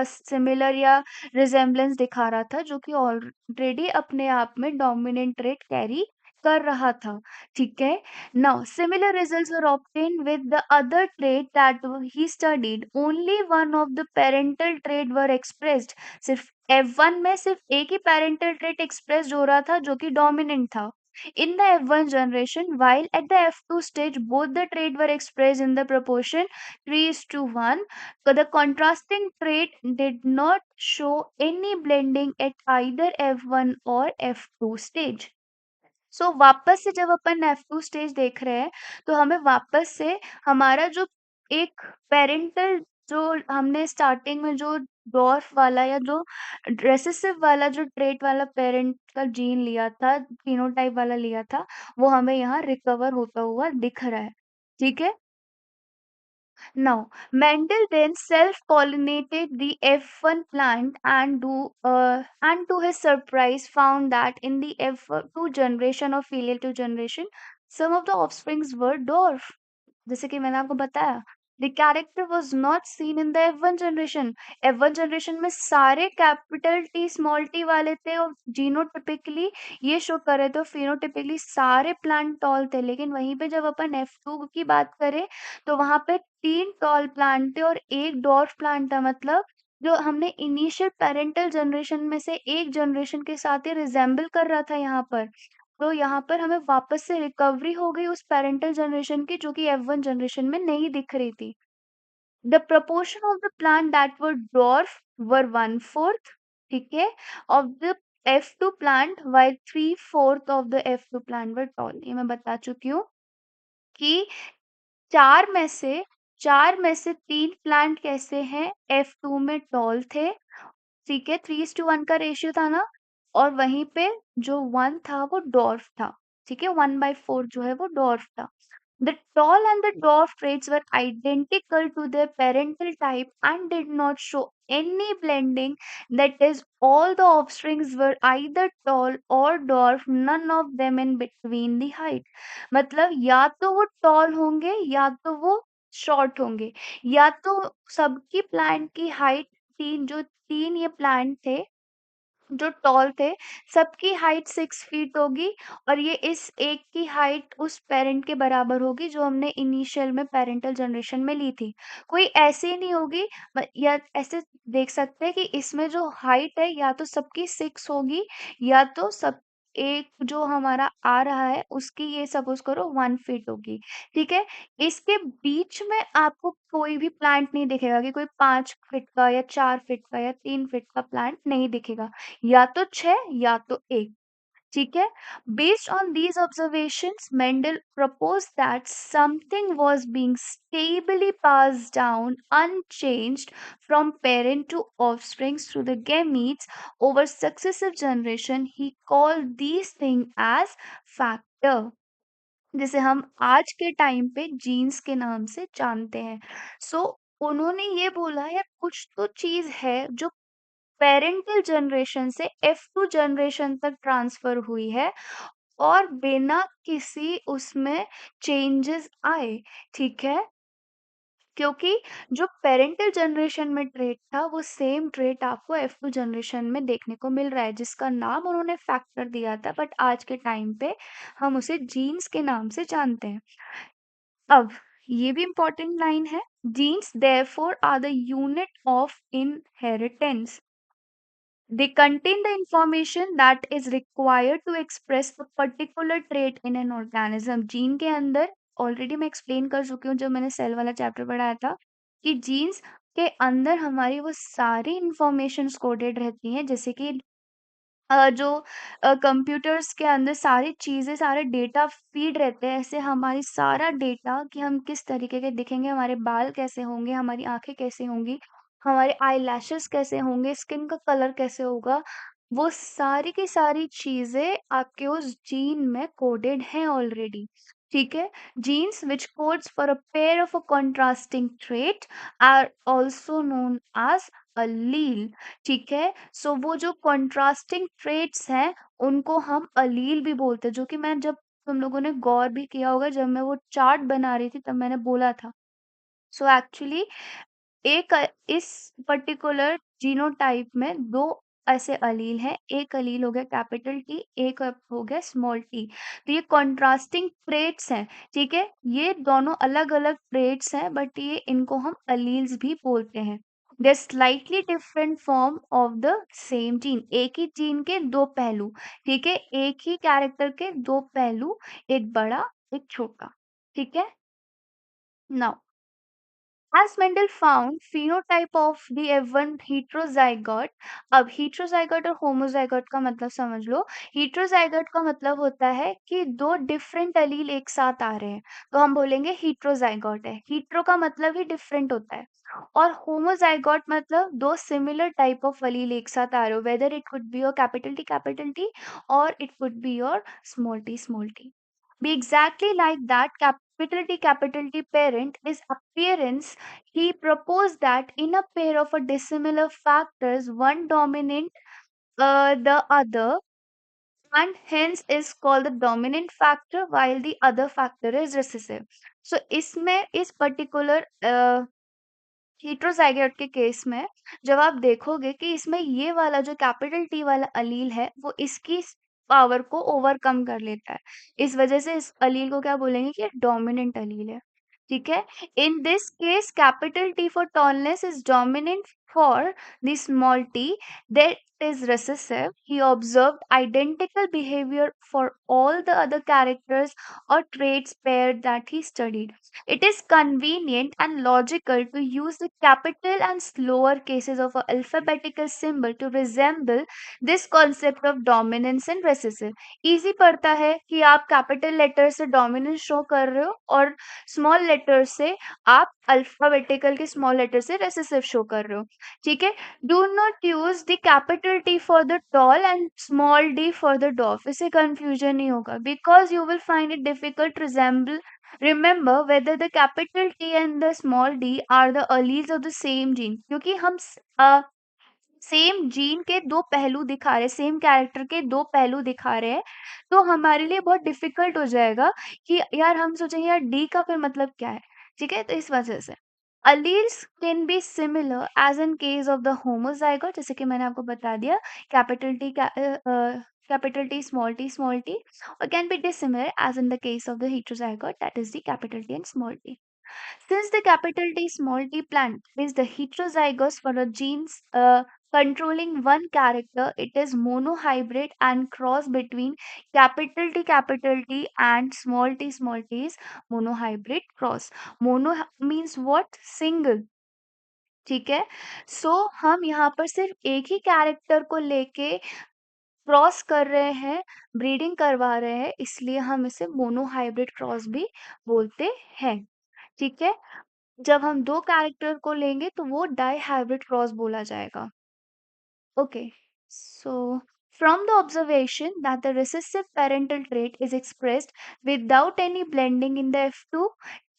सिमिलर या रिजेम्बलेंस दिखा रहा था, जो कि ऑलरेडी अपने आप में डोमिनेंट ट्रेट कैरी कर रहा था। ठीक है। Now similar results were obtained with the other trait that he studied. Only one of the parental trait were expressed. सिर्फ F1 में सिर्फ एक ही पेरेंटल ट्रेट एक्सप्रेस्ड हो रहा था, जो कि डोमिनेंट था in the F1 generation, while at the F2 stage both the trait were expressed in the proportion 3:1. So the contrasting trait did not show any blending at either F1 or F2 stage. सो वापस से जब अपन F2 stage देख रहे हैं, तो हमें वापस से हमारा जो एक पेरेंटल, जो हमने स्टार्टिंग में जो डॉर्फ वाला या जो रेसेसिव वाला जो ट्रेट वाला पेरेंट का जीन लिया था, फिनोटाइप वाला लिया था, वो हमें यहाँ रिकवर होता हुआ दिख रहा है। ठीक है। Now, Mendel then self-pollinated the F1 plant and to his surprise found that in the F2 generation or filial to generation, some of the offsprings were dwarf. जैसे कि मैंने आपको बताया, the character was not seen in the F1 generation. F1 generation में सारे capital T small T वाले थे और जीनोटिपिकली ये शो कर रहे थे, फिनोटिपिकली सारे प्लांट टॉल थे। लेकिन वहीं पे जब अपन F2 की बात करें तो वहां पे 3 टॉल प्लांट थे और एक डॉर्फ प्लांट था। मतलब जो हमने इनिशियल पेरेंटल जनरेशन में से एक जनरेशन के साथ ही रिजेंबल कर रहा था यहाँ पर, तो यहाँ पर हमें वापस से रिकवरी हो गई उस पेरेंटल जनरेशन की, जो कि F1 जनरेशन में नहीं दिख रही थी। The proportion of the plant that were dwarf वर 1/4, ठीक है, of the F2 plant, while 3/4 of the F2 plant were toll. ये मैं बता चुकी हूँ कि चार में से चार में से 3 प्लांट कैसे हैं, F2 में टॉल थे। ठीक है, 3:1 का रेशियो था ना, और वहीं पे जो 1 था वो डॉर्फ था। ठीक है, 1/4 जो है वो डॉर्फ था। The tall and the dwarf traits were identical to their parental type and did not show any blending. That is, all the offsprings were either tall or dwarf, none of them in between the height. मतलब या तो वो toll होंगे या तो वो short होंगे, या तो सबकी प्लांट की हाइट, तीन ये प्लांट थे जो टॉल थे, सबकी हाइट 6 फीट होगी और ये इस एक की हाइट उस पेरेंट के बराबर होगी जो हमने इनिशियल में पेरेंटल जनरेशन में ली थी। कोई ऐसे ही नहीं होगी, या ऐसे देख सकते हैं कि इसमें जो हाइट है या तो सबकी 6 होगी या तो सब एक जो हमारा आ रहा है उसकी ये सपोज करो 1 फीट होगी। ठीक है। इसके बीच में आपको कोई भी प्लांट नहीं दिखेगा कि कोई 5 फीट का या 4 फीट का या 3 फीट का प्लांट नहीं दिखेगा, या तो 6 या तो 1। ठीक है। Based on these observations, Mendel proposed that something was being stably passed down unchanged from parent to offspring through the gametes over successive generation. He called these things as factor, जिसे हम आज के टाइम पे jeans के नाम से जानते हैं। सो उन्होंने ये बोला है कुछ तो चीज है जो पेरेंटल जनरेशन से F2 जनरेशन तक ट्रांसफर हुई है और बिना किसी उसमें चेंजेस आए। ठीक है। क्योंकि जो पेरेंटल जनरेशन में ट्रेट था वो सेम ट्रेट आपको F2 जनरेशन में देखने को मिल रहा है, जिसका नाम उन्होंने फैक्टर दिया था, बट आज के टाइम पे हम उसे जीन्स के नाम से जानते हैं। अब ये भी इम्पोर्टेंट लाइन है, genes therefore are the unit of inheritance. They contain the information that is required to express a particular trait in an organism. Gene के अंदर ऑलरेडी मैं एक्सप्लेन कर चुकी हूँ जब मैंने सेल वाला चैप्टर पढ़ाया था कि जीन्स के अंदर हमारी वो सारी इंफॉर्मेशन कोडेड रहती हैं, जैसे कि जो कंप्यूटर्स के अंदर सारी चीज़ें, सारे डेटा फीड रहते हैं, ऐसे हमारी सारा डेटा कि हम किस तरीके के दिखेंगे, हमारे बाल कैसे होंगे, हमारी आँखें कैसी होंगी, हमारे आईलैशेस कैसे होंगे, स्किन का कलर कैसे होगा, वो सारी की सारी चीज़ें आपके उस जीन में कोडेड हैं ऑलरेडी, ठीक है? Genes which codes for a pair of a contrasting trait are also known as allele, ठीक है? सो वो जो कंट्रास्टिंग ट्रेट्स हैं उनको हम अलील भी बोलते हैं, जो कि मैं जब तुम लोगों ने गौर भी किया होगा जब मैं वो चार्ट बना रही थी तब मैंने बोला था। सो एक्चुअली एक इस पर्टिकुलर जीनोटाइप में 2 ऐसे अलील हैं, एक अलील हो गया कैपिटल टी, एक हो गया स्मॉल टी। तो ये कंट्रास्टिंग ट्रेट्स हैं, ठीक है? ये दोनों अलग-अलग ट्रेट्स हैं बट ये इनको हम अलील्स भी बोलते हैं। They slightly different form of the same gene, एक ही जीन के 2 पहलू, ठीक है? एक ही कैरेक्टर के 2 पहलू, एक बड़ा, एक छोटा, ठीक है? Now As Mendel found phenotype of the F1 heterozygote, अब heterozygote और homozygote का मतलब समझ लो। heterozygote का मतलब होता है कि 2 डिफरेंट अलील एक साथ आ रहे हैं, तो हम बोलेंगे heterozygote है। hetero का मतलब ही डिफरेंट होता है और homozygote मतलब 2 सिमिलर टाइप ऑफ अलील एक साथ आ रहे हो, whether it could be your capital T or it could be your small t. Be exactly like that capital T parent is appearance. He proposed that in a pair of a dissimilar factors, one dominant the other and hence is called the dominant factor while the other factor is recessive. So इसमें इस particular heterozygote के case में जब आप देखोगे कि इसमें ये वाला जो कैपिटल टी वाला अलील है वो इसकी पावर को ओवरकम कर लेता है, इस वजह से इस अलील को क्या बोलेंगे कि डोमिनेंट अलील है, ठीक है? In this case capital T for tallness is dominant for the small T that is recessive. He observed identical behavior for all the other characters or traits paired that he studied. It is convenient and logical to use the capital and slower cases of an alphabetical symbol to resemble this concept of dominance and recessive. Easy पड़ता है कि आप capital letter से dominance show कर रहे हो और small letter से आप अल्फाबेटिकल के स्मॉल लेटर से रेसेसिव शो कर रहे हो, ठीक है? Do not use the capital T for the tall and small D for the dwarf, इससे कंफ्यूजन नहीं होगा because you will find it difficult resemble remember whether the capital T and the small d are the alleles of the same gene, क्योंकि हम same gene के 2 पहलू दिखा रहे हैं, सेम कैरेक्टर के 2 पहलू दिखा रहे हैं, तो हमारे लिए बहुत डिफिकल्ट हो जाएगा कि यार हम सोचेंगे यार डी का फिर मतलब क्या है, ठीक है? तो इस वजह से alleles can be similar as in case of the homozygote, जैसे कि मैंने आपको बता दिया capital T capital T small T, और can be dissimilar as in the case of the heterozygote, that is the capital T and small t. Since the capital T small t plant is the heterozygous for a genes controlling one character, it is monohybrid and cross between capital T and small t is monohybrid cross. Mono means what? Single. ठीक है, सो हम यहाँ पर सिर्फ एक ही character को लेके cross कर रहे हैं, ब्रीडिंग करवा रहे हैं, इसलिए हम इसे मोनोहाइब्रिड क्रॉस भी बोलते हैं, ठीक है? जब हम 2 कैरेक्टर को लेंगे तो वो डाइहाइब्रिड क्रॉस बोला जाएगा। Okay, so from the observation that the recessive parental trait is expressed without any blending in the F2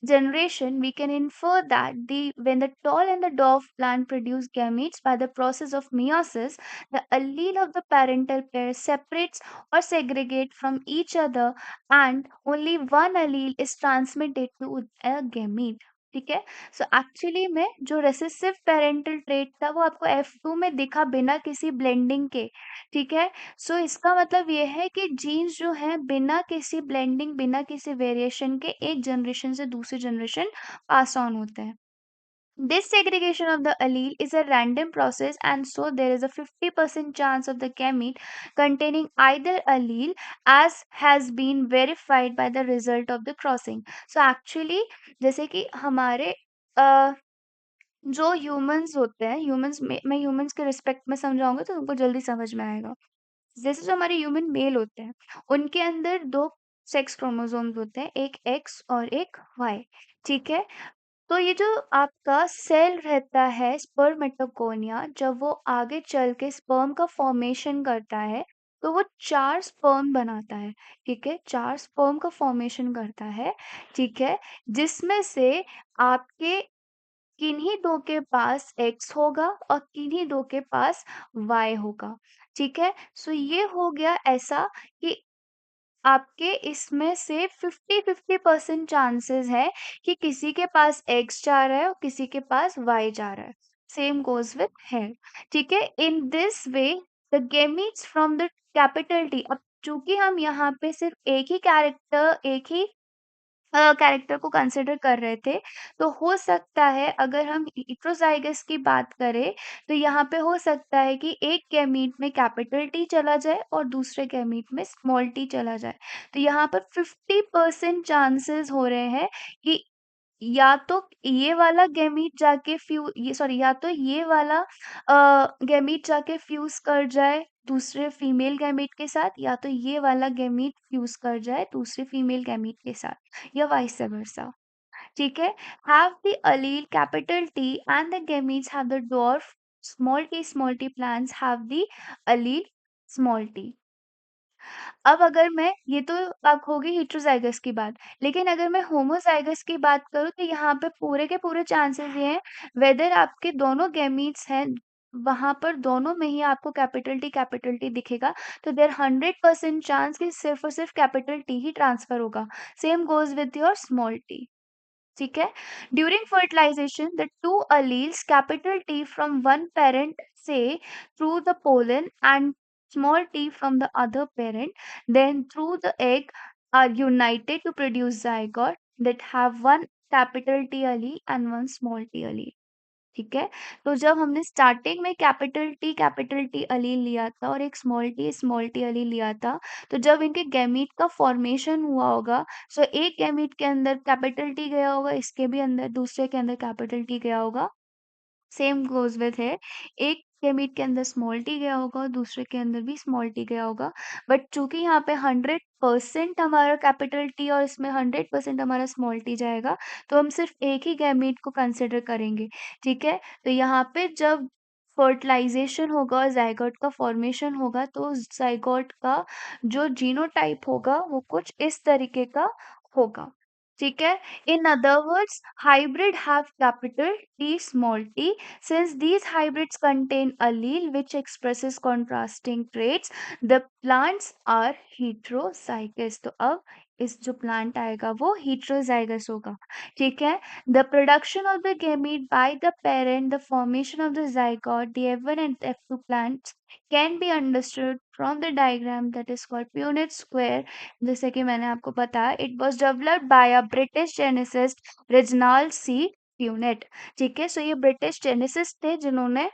generation, we can infer that when the tall and the dwarf plant produce gametes by the process of meiosis, the allele of the parental pair separates or segregate from each other and only one allele is transmitted to a gamete. ठीक है? So actually में जो recessive parental trait था वो आपको F2 में दिखा बिना किसी ब्लेंडिंग के, ठीक है? सो इसका मतलब ये है कि जीन्स जो हैं बिना किसी ब्लेंडिंग, बिना किसी वेरिएशन के एक जनरेशन से दूसरी जनरेशन पास ऑन होते हैं। This segregation of the allele is a random process, and so there is a 50% chance of the gamete containing either allele, as has been verified by the result of the crossing. So actually जैसे कि हमारे अ, जो humans होते हैं, humans में मैं humans के respect में समझाऊंगा तो तुमको जल्दी समझ में आएगा। जैसे जो हमारे ह्यूमन मेल होते हैं, उनके अंदर दो सेक्स क्रोमोसोम्स होते हैं, एक एक्स और एक वाई, ठीक है? तो ये जो आपका सेल रहता है स्पर्मेटोगोनिया, जब वो आगे चल के स्पर्म का फॉर्मेशन करता है, तो वो 4 स्पर्म बनाता है, ठीक है? 4 स्पर्म का फॉर्मेशन करता है, ठीक है? जिसमें से आपके किन्हीं 2 के पास एक्स होगा और किन्हीं 2 के पास वाई होगा, ठीक है? सो ये हो गया ऐसा कि आपके इसमें से 50-50% चांसेस है कि किसी के पास एक्स जा रहा है और किसी के पास वाई जा रहा है। सेम गोज़ विथ हेयर, ठीक है? In this way the gametes from the capital T, अब चूँकि हम यहाँ पे सिर्फ़ एक ही कैरेक्टर, एक ही कैरेक्टर को कंसिडर कर रहे थे, तो हो सकता है अगर हम हेटेरोज़ाइगस की बात करें, तो यहाँ पे हो सकता है कि एक गैमीट में कैपिटल टी चला जाए और दूसरे गैमीट में स्मॉल टी चला जाए। तो यहाँ पर 50% चांसेस हो रहे हैं कि या तो ये वाला गैमीट जाके ये सॉरी, या तो ये वाला गैमीट जाके फ्यूज़ कर जाए दूसरे फीमेल गैमीट के साथ, या तो ये वाला गैमीट फ्यूज़ कर जाए दूसरे फीमेल गैमीट के साथ, या वाइस वर्सा, ठीक है? Have the allele capital T and the gametes have the dwarf small t plants have the allele small t. अब अगर मैं ये तो अब होगी हेटेरोज़ाइगस की बात, लेकिन अगर मैं होमोज़ाइगस की बात करूँ तो यहाँ पे पूरे के पूरे चांसेस ये हैं, वेदर आपके दोनों गैमीट्स हैं, वहाँ पर दोनों में ही आपको कैपिटल टी दिखेगा, तो देयर 100% चांस कि सिर्फ़ और सिर्फ़ कैपिटल टी ही ट्रांसफ़र होगा। Same goes with your small T. ठीक है? During fertilisation the two alleles capital T from one parent से through the pollen and small t from the other parent, then through the egg are united to produce zygote that have one capital T allele and one small t allele. ठीक है? तो जब हमने starting में capital T अलील लिया था और एक स्मॉल टी अलील लिया था, तो जब इनके गैमीट का फॉर्मेशन हुआ होगा, सो एक गैमीट के अंदर कैपिटल टी गया होगा, इसके भी अंदर दूसरे के अंदर कैपिटल टी गया होगा। सेम गोज़ विथ हेयर, एक गैमीट के अंदर स्मॉल टी गया होगा और दूसरे के अंदर भी स्मॉल टी गया होगा। बट चूँकि यहाँ पे 100% हमारा कैपिटल टी और इसमें 100% हमारा स्मॉल टी जाएगा, तो हम सिर्फ़ एक ही गैमीट को कंसिडर करेंगे, ठीक है? तो यहाँ पे जब फर्टिलाइज़ेशन होगा और ज़ायगोट का फॉर्मेशन होगा, तो ज़ायगोट का जो जीनोटाइप होगा, वो कुछ इस तरीके का होगा, ठीक है? In other words, hybrid have capital T small t. Since these hybrids contain allele which expresses contrasting traits, the plants are heterozygous. तो अब इस जो प्लांट आएगा वो heterozygous होगा, ठीक है? The production of the gamete by the parent, the formation of the zygote, the F1 and F2 plants can be understood from the diagram that is called Punnett square. जैसे कि मैंने आपको बताया, it was developed by a British geneticist Reginald C Punnett, ठीक है? सो ये British geneticist थे जिन्होंने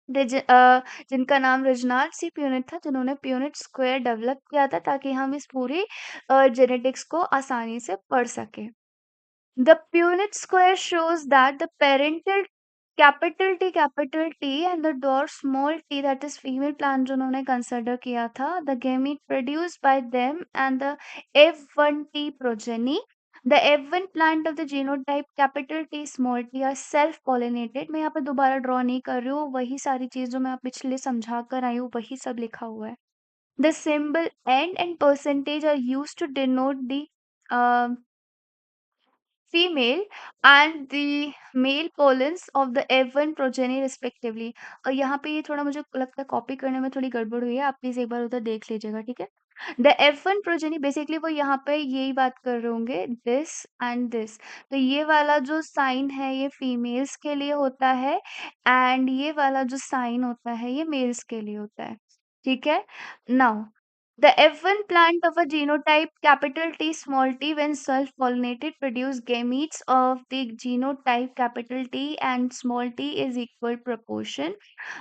जिनका नाम रेजिनाल्ड सी प्यूनेट था, जिन्होंने प्यूनेट स्क्वायर डेवलप किया था ताकि हम इस पूरी जेनेटिक्स को आसानी से पढ़ सकें। The Punnett square shows that the parental capital T and the dwarf small t, that is female plant जो उन्होंने consider किया था, the gamete produced by them and the F1T progeny. The F1 plant of the genotype capital T small t are self pollinated. मैं यहाँ पे दोबारा draw नहीं कर रही हूँ, वही सारी चीज़ जो मैं पिछले समझा कर आई हूँ वही सब लिखा हुआ है. The symbol and percentage are used to denote the uh, female and the male pollens of the F1 progeny respectively. और यहाँ पे ये थोड़ा मुझे लगता है कॉपी करने में थोड़ी गड़बड़ हुई है, आप प्लीज़ एक बार उधर देख लीजिएगा, ठीक है? द F1 प्रोजेनी बेसिकली वो यहाँ पे यही बात कर रहे होंगे, दिस एंड दिस। तो ये वाला जो साइन है ये फीमेल्स के लिए होता है, एंड ये वाला जो साइन होता है ये मेल्स के लिए होता है। ठीक है? Now the F1 plant of a genotype capital T small t when self-pollinated produce gametes of the genotype capital T and small t is equal proportion.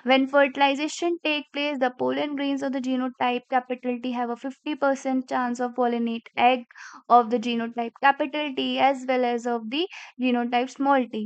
When fertilization take place, the pollen grains of the genotype capital T have a 50% chance of pollinate egg of the genotype capital T as well as of the genotype small t.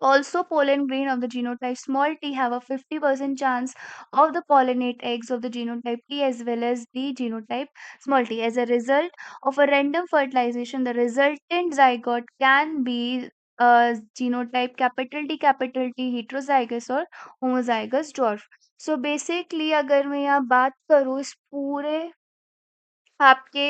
Also, pollen grain of the genotype small t have a 50% chance of the pollinate eggs of the genotype T as well as the genotype small t. As a result of a random fertilization, the resultant zygote can be genotype capital T heterozygous or homozygous dwarf. So basically अगर मैं यहाँ बात करूँ इस पूरे आपके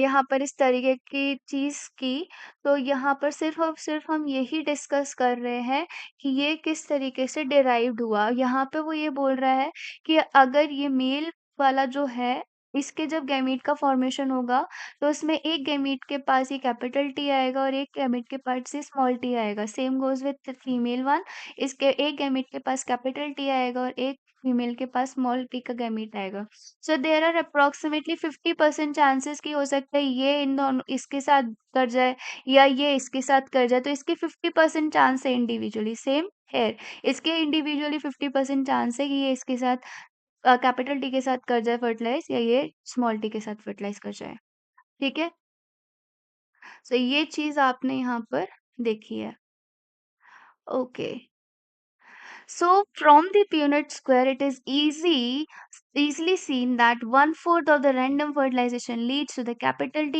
यहाँ पर इस तरीके की चीज़ की, तो यहाँ पर सिर्फ़ और सिर्फ़ हम यही डिस्कस कर रहे हैं कि ये किस तरीके से डिराइव्ड हुआ। यहाँ पे वो ये बोल रहा है कि अगर ये मेल वाला जो है, इसके जब गैमीट का फ़ॉर्मेशन होगा, तो उसमें एक गैमीट के पास ये कैपिटल T आएगा और एक गैमीट के पास ये स्मॉल t आएगा। Same goes with female one, इसके एक गैमीट के पास कैपिटल T आएगा और एक फीमेल के पास स्मॉल t का गैमीट आएगा। So there are approximately 50% chances कि हो सकता है ये इन दोनों इसके साथ कर जाए या ये इसके साथ कर जाए, तो इसके 50% चांस है इंडिविजुअली। सेम हेयर, इसके इंडिविजुअली 50% चांस है कि ये इसके साथ कैपिटल टी के साथ कर जाए फर्टिलाइज या ये स्मॉल टी के साथ फर्टिलाइज कर जाए। ठीक है? सो ये चीज आपने यहाँ पर देखी है। Okay. So from the Punnett square, it is easily seen that one fourth of the random fertilization leads to the capital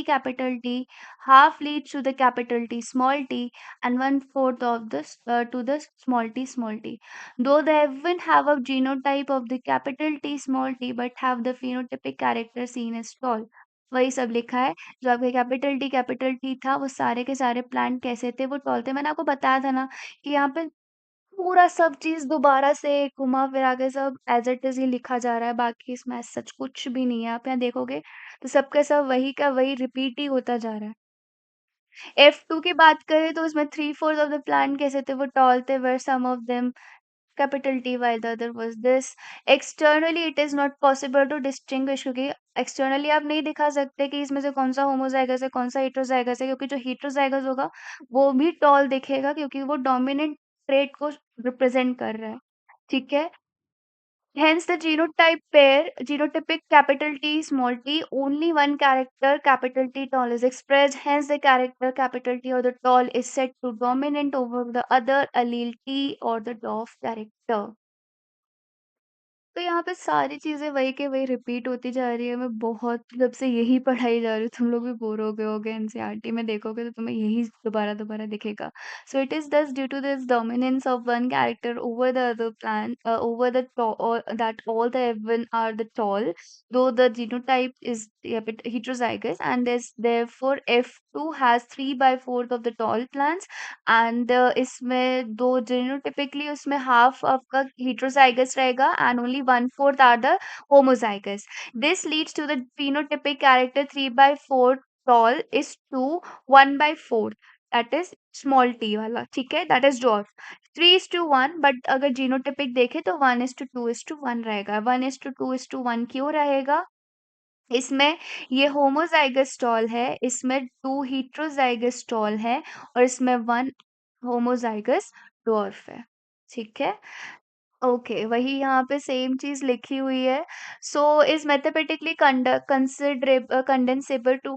T, half leads to the capital T small t, and one fourth of this to the small t. Though they even have a genotype of the capital T small t, but have the phenotypic character seen as tall. वही सब लिखा है। जो आपके capital T था, वो सारे के सारे प्लांट कैसे थे, वो टॉल थे। मैंने आपको बताया था ना कि यहाँ पे पूरा सब चीज़ दोबारा से घुमा-फिरा के सब एज़ इट इज़ ही लिखा जा रहा है, बाकी इसमें ऐसा सच कुछ भी नहीं है। आप यहाँ देखोगे तो सब का सब वही का वही रिपीट ही होता जा रहा है। F2 की बात करें तो उसमें 3/4 ऑफ द प्लांट कैसे थे, वो टॉल थे, where some of them capital T while the other was this. Externally it is not possible to distinguish क्योंकि एक्सटर्नली आप नहीं दिखा सकते कि इसमें से कौन-सा होमोज़ाइगस है, कौन-सा हेटेरोज़ाइगस है, क्योंकि जो हेटेरोज़ाइगस होगा वो भी टॉल दिखेगा क्योंकि वो डोमिनेंट ट्रेट को रिप्रेजेंट कर रहा है। ठीक है? Hence the genotype pair, genotypic capital T small t, only one character capital T tall is expressed. Hence the character capital T or the tall is said to dominant over the other allele T or the dwarf character. तो यहाँ पे सारी चीज़ें वही के वही repeat होती जा रही है। मैं बहुत जब से यही पढ़ाई जा रही हूँ, तुम लोग भी बोर हो गए होगे एनसीईआरटी में देखोगे तो तुम्हें यही दोबारा-दोबारा दिखेगा। So it is this due to this dominance of one character over the other plant over the that all the even are the tall though the genotype is heterozygous and therefore F2 has 3/4 of the tall plants and इसमें दो genotypically उसमें half आपका heterozygous रहेगा and only 1/4 are the homozygous. This leads to the phenotypic character 3/4 tall is to 1/4 that is small t वाला ठीक है that is dwarf 3:1 but अगर genotypic देखे तो 1:2:1 रहेगा 1:2:1 क्यों रहेगा इसमें ये होमोजाइगस स्टॉल है इसमें 2 heterozygous स्टॉल है और इसमें 1 होमोजाइगस डॉर्फ है ठीक है ओके वही यहाँ पे सेम चीज लिखी हुई है so is mathematically considerable condensable to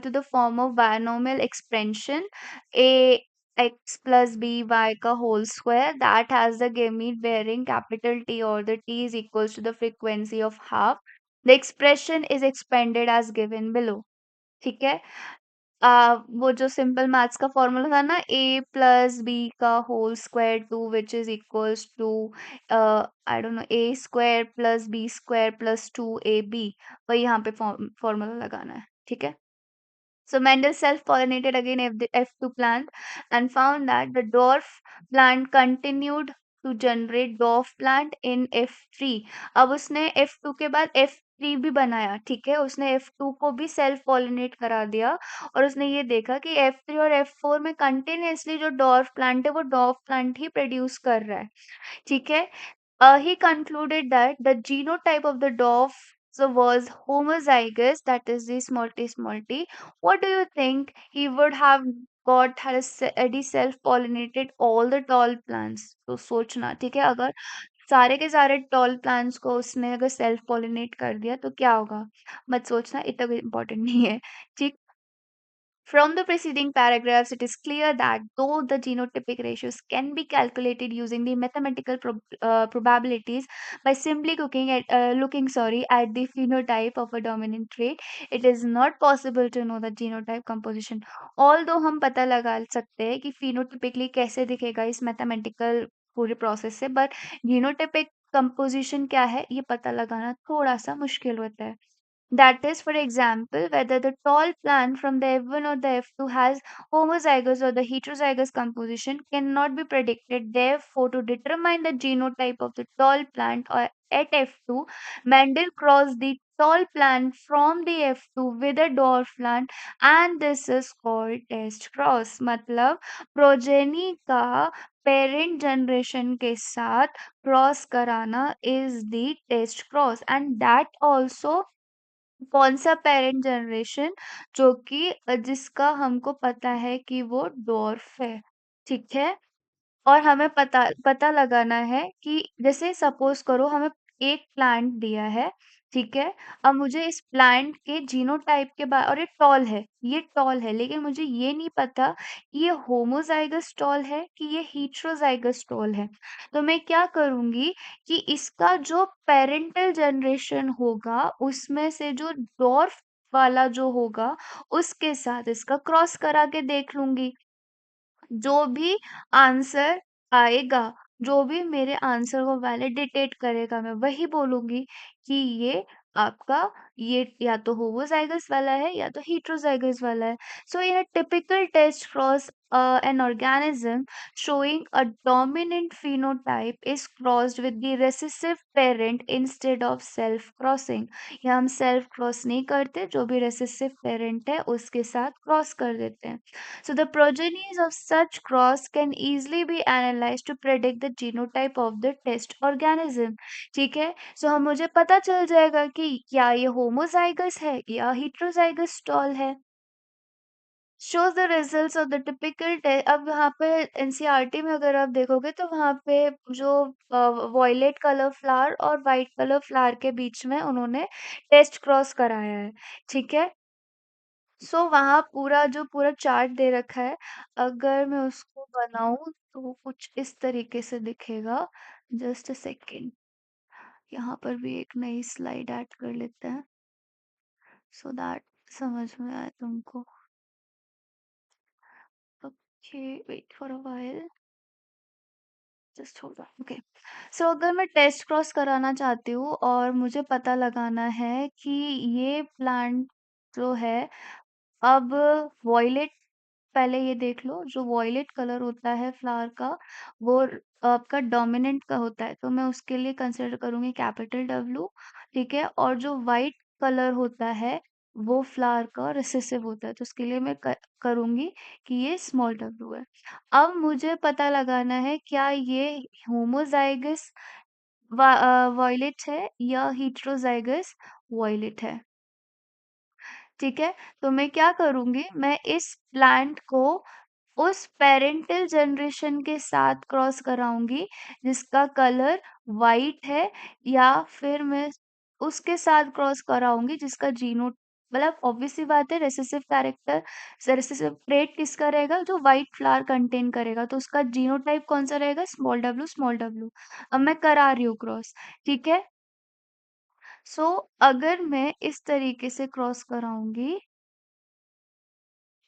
the form of binomial expansion a x plus b y का whole square that has the gamete bearing capital T or the T is equals to the frequency of half. The expression is expanded as given below. ठीक है वो जो simple maths का formula था ना a plus b का whole square to which is equals to I don't know a square plus b square plus 2ab वही यहाँ पे फॉर्मूला लगाना है ठीक है so Mendel self-pollinated again the F2 plant and found that the dwarf plant continued to generate dwarf plant in F3 अब उसने F2 के बाद ट्री भी बनाया, ठीक है? उसने F2 को भी सेल्फ पॉलिनेट करा दिया और उसने ये देखा कि F3 और F4 में कंटीन्यूअसली जो डॉर्फ प्लांट है, वो डॉर्फ प्लांट ही प्रोड्यूस कर रहा है, ठीक है? He concluded that the genotype of the dwarf so was homozygous, that is the small t small t. What do you think? He would have got had he self pollinated all the tall plants? तो सोचना, ठीक है? अगर सारे के सारे tall plants को उसने अगर सेल्फ पॉलिनेट कर दिया तो क्या होगा? मत सोचना, इतना इम्पोर्टेंट नहीं है, ठीक? From the preceding paragraphs, it is clear that though the genotypic ratios can be calculated using the mathematical probabilities by simply looking at the phenotype of a dominant trait, it is not possible to know the genotype composition. Although हम पता लगा सकते हैं कि phenotypically कैसे दिखेगा इस mathematical पूरे प्रोसेस से, but genotypic composition क्या है ये पता लगाना थोड़ा सा मुश्किल होता है. That is, for example, whether the tall plant from the F1 or the F2 has homozygous or the heterozygous composition cannot be predicted. Therefore, to determine the genotype of the tall plant or at F2, Mendel crossed the tall plant from the F2 with a dwarf plant and this is called test cross. मतलब progeny का parent generation के साथ cross कराना is the test cross and that also कौन सा parent generation जो कि जिसका हमको पता है कि वो डॉर्फ है, ठीक है? और हमें पता पता लगाना है कि जैसे सपोज करो हमें एक प्लांट दिया है, ठीक है? अब मुझे इस प्लांट के जीनोटाइप के और ये टॉल है लेकिन मुझे ये नहीं पता कि ये होमोजाइगस टॉल है कि ये हेटेरोजाइगस टॉल है। तो मैं क्या करूंगी कि इसका जो पेरेंटल जनरेशन होगा उसमें से जो डॉर्फ वाला जो होगा उसके साथ इसका क्रॉस करा के देख लूंगी। जो भी आंसर आएगा, जो भी मेरे आंसर को वैलिडेटेट करेगा, मैं वही बोलूँगी कि आपका ये या तो होमोज़ाइगस वाला है या तो हेटेरोज़ाइगस वाला है। So in a typical test cross an organism showing a dominant phenotype is crossed with the recessive parent instead of self crossing. या हम सेल्फ क्रॉस नहीं करते, जो भी रेसेसिव पेरेंट है उसके साथ क्रॉस कर देते हैं। So the progenies of such cross can easily be analyzed to predict the genotype of the test organism. ठीक है? So हम मुझे पता चल जाएगा कि क्या ये होमोजाइगस है या heterozygous stall है. Shows the results of the typical test. अब यहाँ पे एनसीईआरटी में अगर आप देखोगे तो वहाँ पे जो वॉयलेट कलर फ्लावर और वाइट कलर फ्लावर के बीच में उन्होंने टेस्ट क्रॉस कराया है, ठीक है? सो वहाँ पूरा चार्ट दे रखा है। अगर मैं उसको बनाऊँ तो कुछ इस तरीके से दिखेगा। Just a second. यहाँ पर भी एक नई स्लाइड ऐड कर लेते हैं सो दैट समझ में आए तुमको। Okay, wait for a while. Just hold on. Okay. So अगर मैं टेस्ट क्रॉस कराना चाहती हूँ और मुझे पता लगाना है कि ये प्लांट जो है अब वॉयलेट पहले ये देख लो जो वॉयलेट कलर होता है फ्लावर का वो आपका डोमिनेंट का होता है तो मैं उसके लिए कंसिडर करूंगी कैपिटल डब्ल्यू, ठीक है? और जो वाइट कलर होता है वो फ्लावर का रिसेसिव होता है तो उसके लिए मैं करूंगी कि ये स्मॉल डब्ल्यू है। अब मुझे पता लगाना है क्या ये होमोजाइगस वॉयलेट है या हेटेरोजाइगस वॉयलेट है, ठीक है? तो मैं क्या करूंगी, मैं इस प्लांट को उस पेरेंटल जनरेशन के साथ क्रॉस कराऊंगी जिसका कलर वाइट है या फिर मैं उसके साथ क्रॉस कराऊंगी जिसका जीनो मतलब ऑब्वियस सी बात है रेसेसिव कैरेक्टर रेसेसिव ट्रेट किसका रहेगा जो वाइट फ्लावर कंटेन करेगा तो उसका जीनोटाइप कौन सा रहेगा स्मॉल डब्ल्यू स्मॉल डब्ल्यू। अब मैं करा रही हूँ क्रॉस, ठीक है? सो अगर मैं इस तरीके से क्रॉस कराऊंगी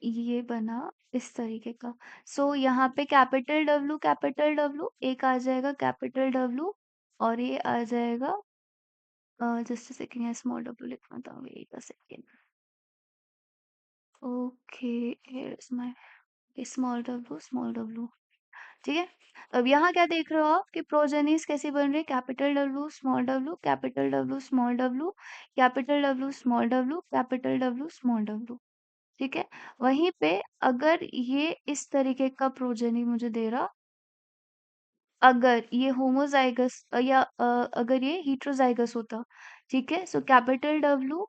ये बना इस तरीके का। सो यहाँ पे कैपिटल डब्ल्यू एक आ जाएगा कैपिटल डब्ल्यू और ये आ जाएगा जस्ट सेकंड यहाँ स्मॉल डब्ल्यू लिखना था wait a second. Okay here is my small डब्ल्यू ठीक है? अब यहाँ क्या देख रहे हो आप कि प्रोजेनीज कैसी बन रही है? Capital W small W, capital W small W, capital W small W, capital W small डब्ल्यू। ठीक है? वहीं पे अगर ये इस तरीके का प्रोजेनी मुझे दे रहा, अगर ये होमोजाइगस या अगर ये हेटेरोजाइगस होता, ठीक है? सो कैपिटल डब्ल्यू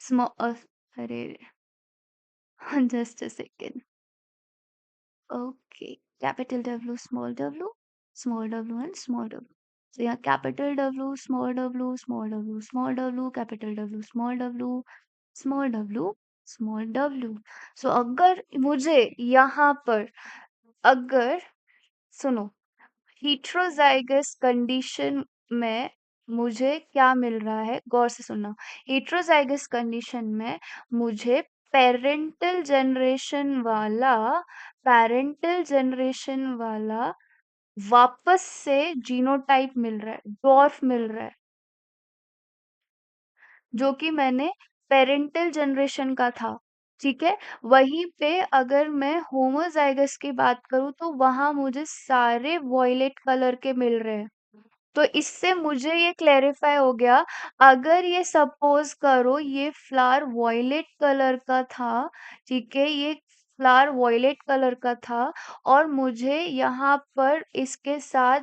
स्मॉल, अरे just a second. Okay, capital W small W and small W. तो यहाँ capital W small W small W small W, capital W small W small W small W. So अगर मुझे यहाँ पर, अगर सुनो, heterozygous condition में मुझे क्या मिल रहा है, गौर से सुनना। हेट्रोजाइगस कंडीशन में मुझे पेरेंटल जनरेशन वाला वापस से जीनोटाइप मिल रहा है, डॉर्फ मिल रहा है, जो कि मैंने पेरेंटल जनरेशन का था। ठीक है? वहीं पे अगर मैं होमोजाइगस की बात करूं तो वहां मुझे सारे वॉयलेट कलर के मिल रहे हैं। तो इससे मुझे ये क्लेरिफाई हो गया, अगर ये सपोज करो ये फ्लावर वॉयलेट कलर का था, ठीक है, ये फ्लावर वॉयलेट कलर का था, और मुझे यहाँ पर इसके साथ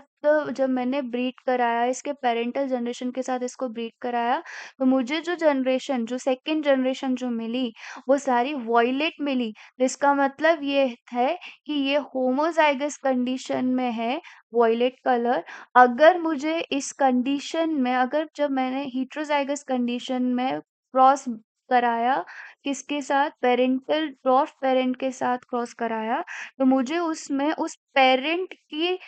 जब मैंने ब्रीड कराया, इसके पेरेंटल जनरेशन के साथ इसको ब्रीड कराया, तो मुझे जो जनरेशन, जो सेकंड जनरेशन जो मिली, वो सारी वॉयलेट मिली। तो इसका मतलब ये है कि ये होमोजाइगस कंडीशन में है, वॉयलेट कलर। अगर मुझे इस कंडीशन में, अगर जब मैंने हेटेरोजाइगस कंडीशन में क्रॉस कराया, किसके साथ, पेरेंटल ड्वार्फ पेरेंट के साथ क्रॉस कराया, तो मुझे उसमें उस पेरेंट की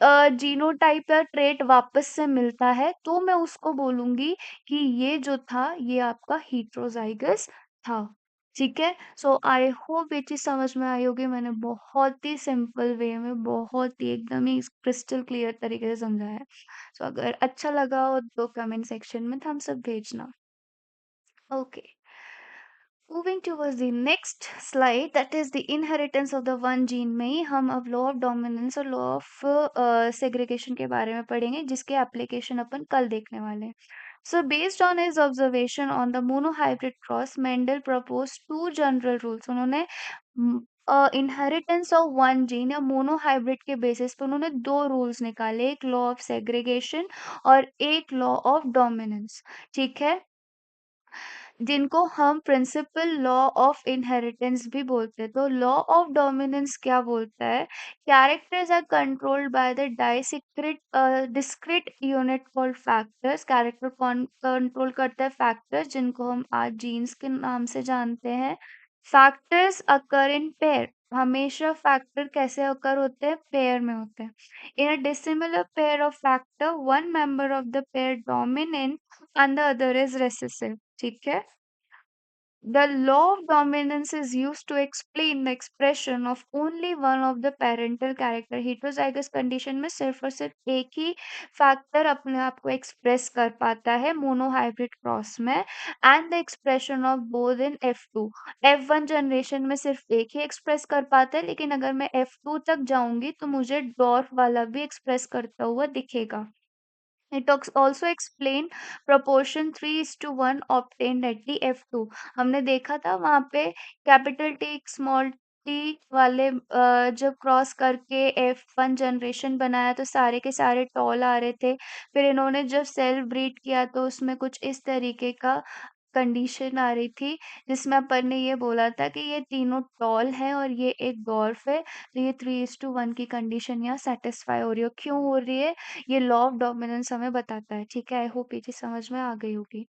जीनोटाइप या ट्रेट वापस से मिलता है, तो मैं उसको बोलूंगी कि ये जो था ये आपका हेटेरोजाइगस था। ठीक है? सो आई होप ये चीज समझ में आई होगी। मैंने बहुत ही सिंपल वे में, बहुत ही एकदम ही क्रिस्टल क्लियर तरीके से समझाया है। सो अगर अच्छा लगा हो तो कमेंट सेक्शन में थम्स अप भेजना। Okay, moving towards the next slide, that is the inheritance of the one gene में ही हम अब लॉ ऑफ डोमिनेंस और लॉ ऑफ सेग्रीगेशन के बारे में पढ़ेंगे, जिसके एप्लीकेशन अपन कल देखने वाले हैं। So based on his observation on the monohybrid cross, Mendel proposed two general rules. उन्होंने इनहेरिटेंस ऑफ वन जीन या मोनोहाइब्रिड के बेसिस पे उन्होंने दो रूल्स निकाले, एक लॉ ऑफ सेग्रीगेशन और एक लॉ ऑफ डोमिनेंस। ठीक है? जिनको हम प्रिंसिपल लॉ ऑफ इनहेरिटेंस भी बोलते हैं। तो लॉ ऑफ डोमिनेंस क्या बोलता है? Characters are controlled by the discrete unit called factors. Character कौन कंट्रोल करता है? फैक्टर्स, जिनको हम आज जीन्स के नाम से जानते हैं। Factors occur in pair. हमेशा फैक्टर कैसे अकर होते हैं? पेयर में होते हैं। In a dissimilar pair of factor, one member of the pair dominant and the other is recessive. ठीक है? The law of dominance is used to explain the expression of only one of the parental character. Heterozygous condition में सिर्फ और सिर्फ एक ही factor अपने आप को एक्सप्रेस कर पाता है मोनोहाइब्रिड क्रॉस में, and the expression of both in F2. F1 generation में सिर्फ एक ही एक्सप्रेस कर पाता है, लेकिन अगर मैं F2 तक जाऊंगी तो मुझे डॉर्फ वाला भी एक्सप्रेस करता हुआ दिखेगा। It also explain proportion 3:1 obtained at the F2. हमने देखा था वहां पे कैपिटल टी स्मॉल टी वाले जब क्रॉस करके F1 जनरेशन बनाया तो सारे के सारे टॉल आ रहे थे। फिर इन्होंने जब सेल्फ ब्रीड किया तो उसमें कुछ इस तरीके का कंडीशन आ रही थी, जिसमें अपन ने ये बोला था कि ये तीनों टॉल हैं और ये एक डॉर्फ है। तो ये 3:1 की कंडीशन यहाँ सेटिस्फाई हो रही हो, क्यों हो रही है? ये लॉ ऑफ डोमिनेंस हमें बताता है। ठीक है? आई होप ये चीज समझ में आ गई होगी।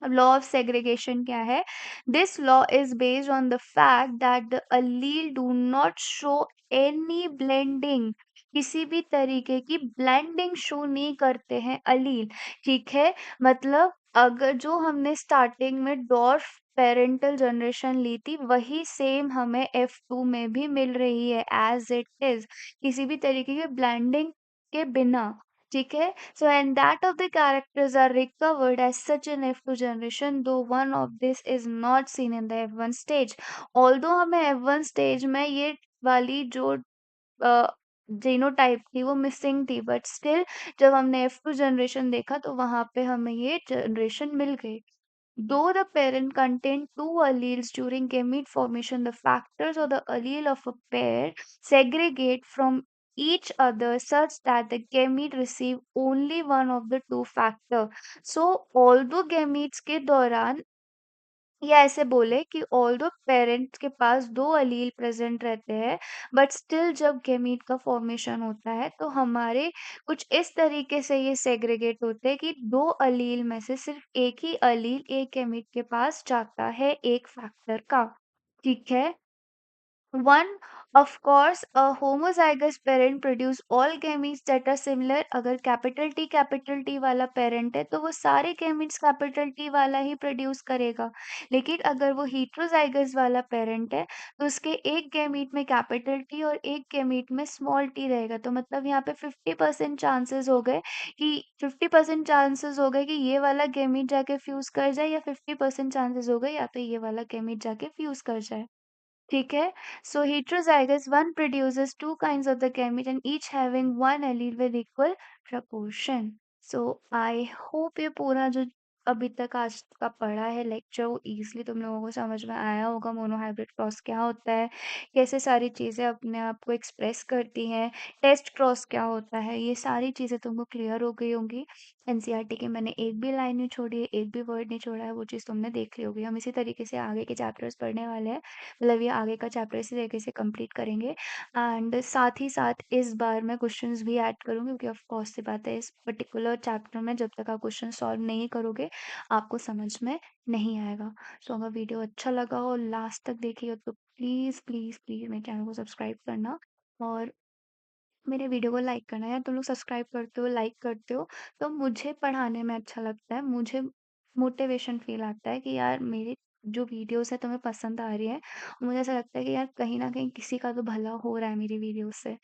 अब लॉ ऑफ सेग्रीगेशन क्या है? This law is based on the fact that the allele do not show any blending. किसी भी तरीके की ब्लेंडिंग शो नहीं करते हैं अलील। ठीक है? मतलब अगर जो हमने स्टार्टिंग में डॉर्फ पेरेंटल जनरेशन ली थी, वही सेम हमें F2 में भी मिल रही है एज इट इज, किसी भी तरीके की ब्लेंडिंग के बिना। ठीक है? So, and that of the characters are recovered as such in F2 generation, though one of this is not seen in the F1 stage. Although हमें F1 stage में ये वाली जो जीनोटाइप थी वो मिसिंग थी, बट स्टिल जब हमने F2 जनरेशन देखा तो वहाँ पे हमें ये जनरेशन मिल गई। Though the parent contained two alleles during gamete formation, the factors or the allele of a pair segregate from each other such that the gamete receive only one of the two factor. So, although gametes के दौरान या ऐसे बोले कि although parents के पास 2 अलील present रहते हैं, but still जब गैमीट का फ़ॉर्मेशन होता है, तो हमारे कुछ इस तरीके से ये सेग्रीगेट होते हैं कि 2 अलील में से सिर्फ़ एक ही अलील एक गैमीट के पास जाता है, एक फैक्टर का। ठीक है? One, of course, a homozygous parent produce all gametes that are similar. अगर कैपिटल T वाला पेरेंट है तो वो सारे gametes कैपिटल T वाला ही प्रोड्यूस करेगा। लेकिन अगर वो heterozygous वाला पेरेंट है तो उसके एक गैमीट में कैपिटल T और एक गैमीट में स्मॉल t रहेगा। तो मतलब यहाँ पे 50% चांसेस हो गए कि 50% चांसेस हो गए कि ये वाला गैमीट जाके फ्यूज कर जाए, या 50% चांसेस हो गए या तो ये वाला गैमीट जाके फ्यूज कर जाए। ठीक है? So heterozygous one produces two kinds of the gamete and each having one allele with equal proportion. So I hope ये पूरा जो अभी तक आज का पढ़ा है लेक्चर वो ईज़िली तुम लोगों को समझ में आया होगा। मोनोहाइब्रिड क्रॉस क्या होता है, कैसे सारी चीज़ें अपने आप को एक्सप्रेस करती हैं, टेस्ट क्रॉस क्या होता है, ये सारी चीज़ें तुमको क्लियर हो गई होंगी। एनसीईआरटी की मैंने एक भी लाइन नहीं छोड़ी है, एक भी वर्ड नहीं छोड़ा है, वो चीज़ तुमने देख ली होगी। हम इसी तरीके से आगे के चैप्टर्स पढ़ने वाले हैं। मतलब ये आगे का चैप्टर इसी तरीके से कंप्लीट करेंगे, एंड साथ ही साथ इस बार मैं क्वेश्चंस भी ऐड करूँगी, क्योंकि ऑफ कोर्स सी बात है इस पर्टिकुलर चैप्टर में जब तक आप क्वेश्चन सॉल्व नहीं करोगे आपको समझ में नहीं आएगा। सो अगर वीडियो अच्छा लगा हो, लास्ट तक देखी हो, तो प्लीज़ प्लीज़ प्लीज़ मेरे चैनल को सब्सक्राइब करना और मेरे वीडियो को लाइक करना। यार तुम लोग सब्सक्राइब करते हो, लाइक करते हो, तो मुझे पढ़ाने में अच्छा लगता है, मुझे मोटिवेशन फील आता है कि यार मेरी जो वीडियोस है तुम्हें पसंद आ रही है। मुझे ऐसा लगता है कि यार कहीं ना कहीं किसी का तो भला हो रहा है मेरी वीडियो से।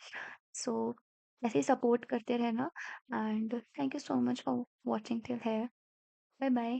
सो ऐसे ही सपोर्ट करते रहना, and thank you so much for watching till here. Bye bye.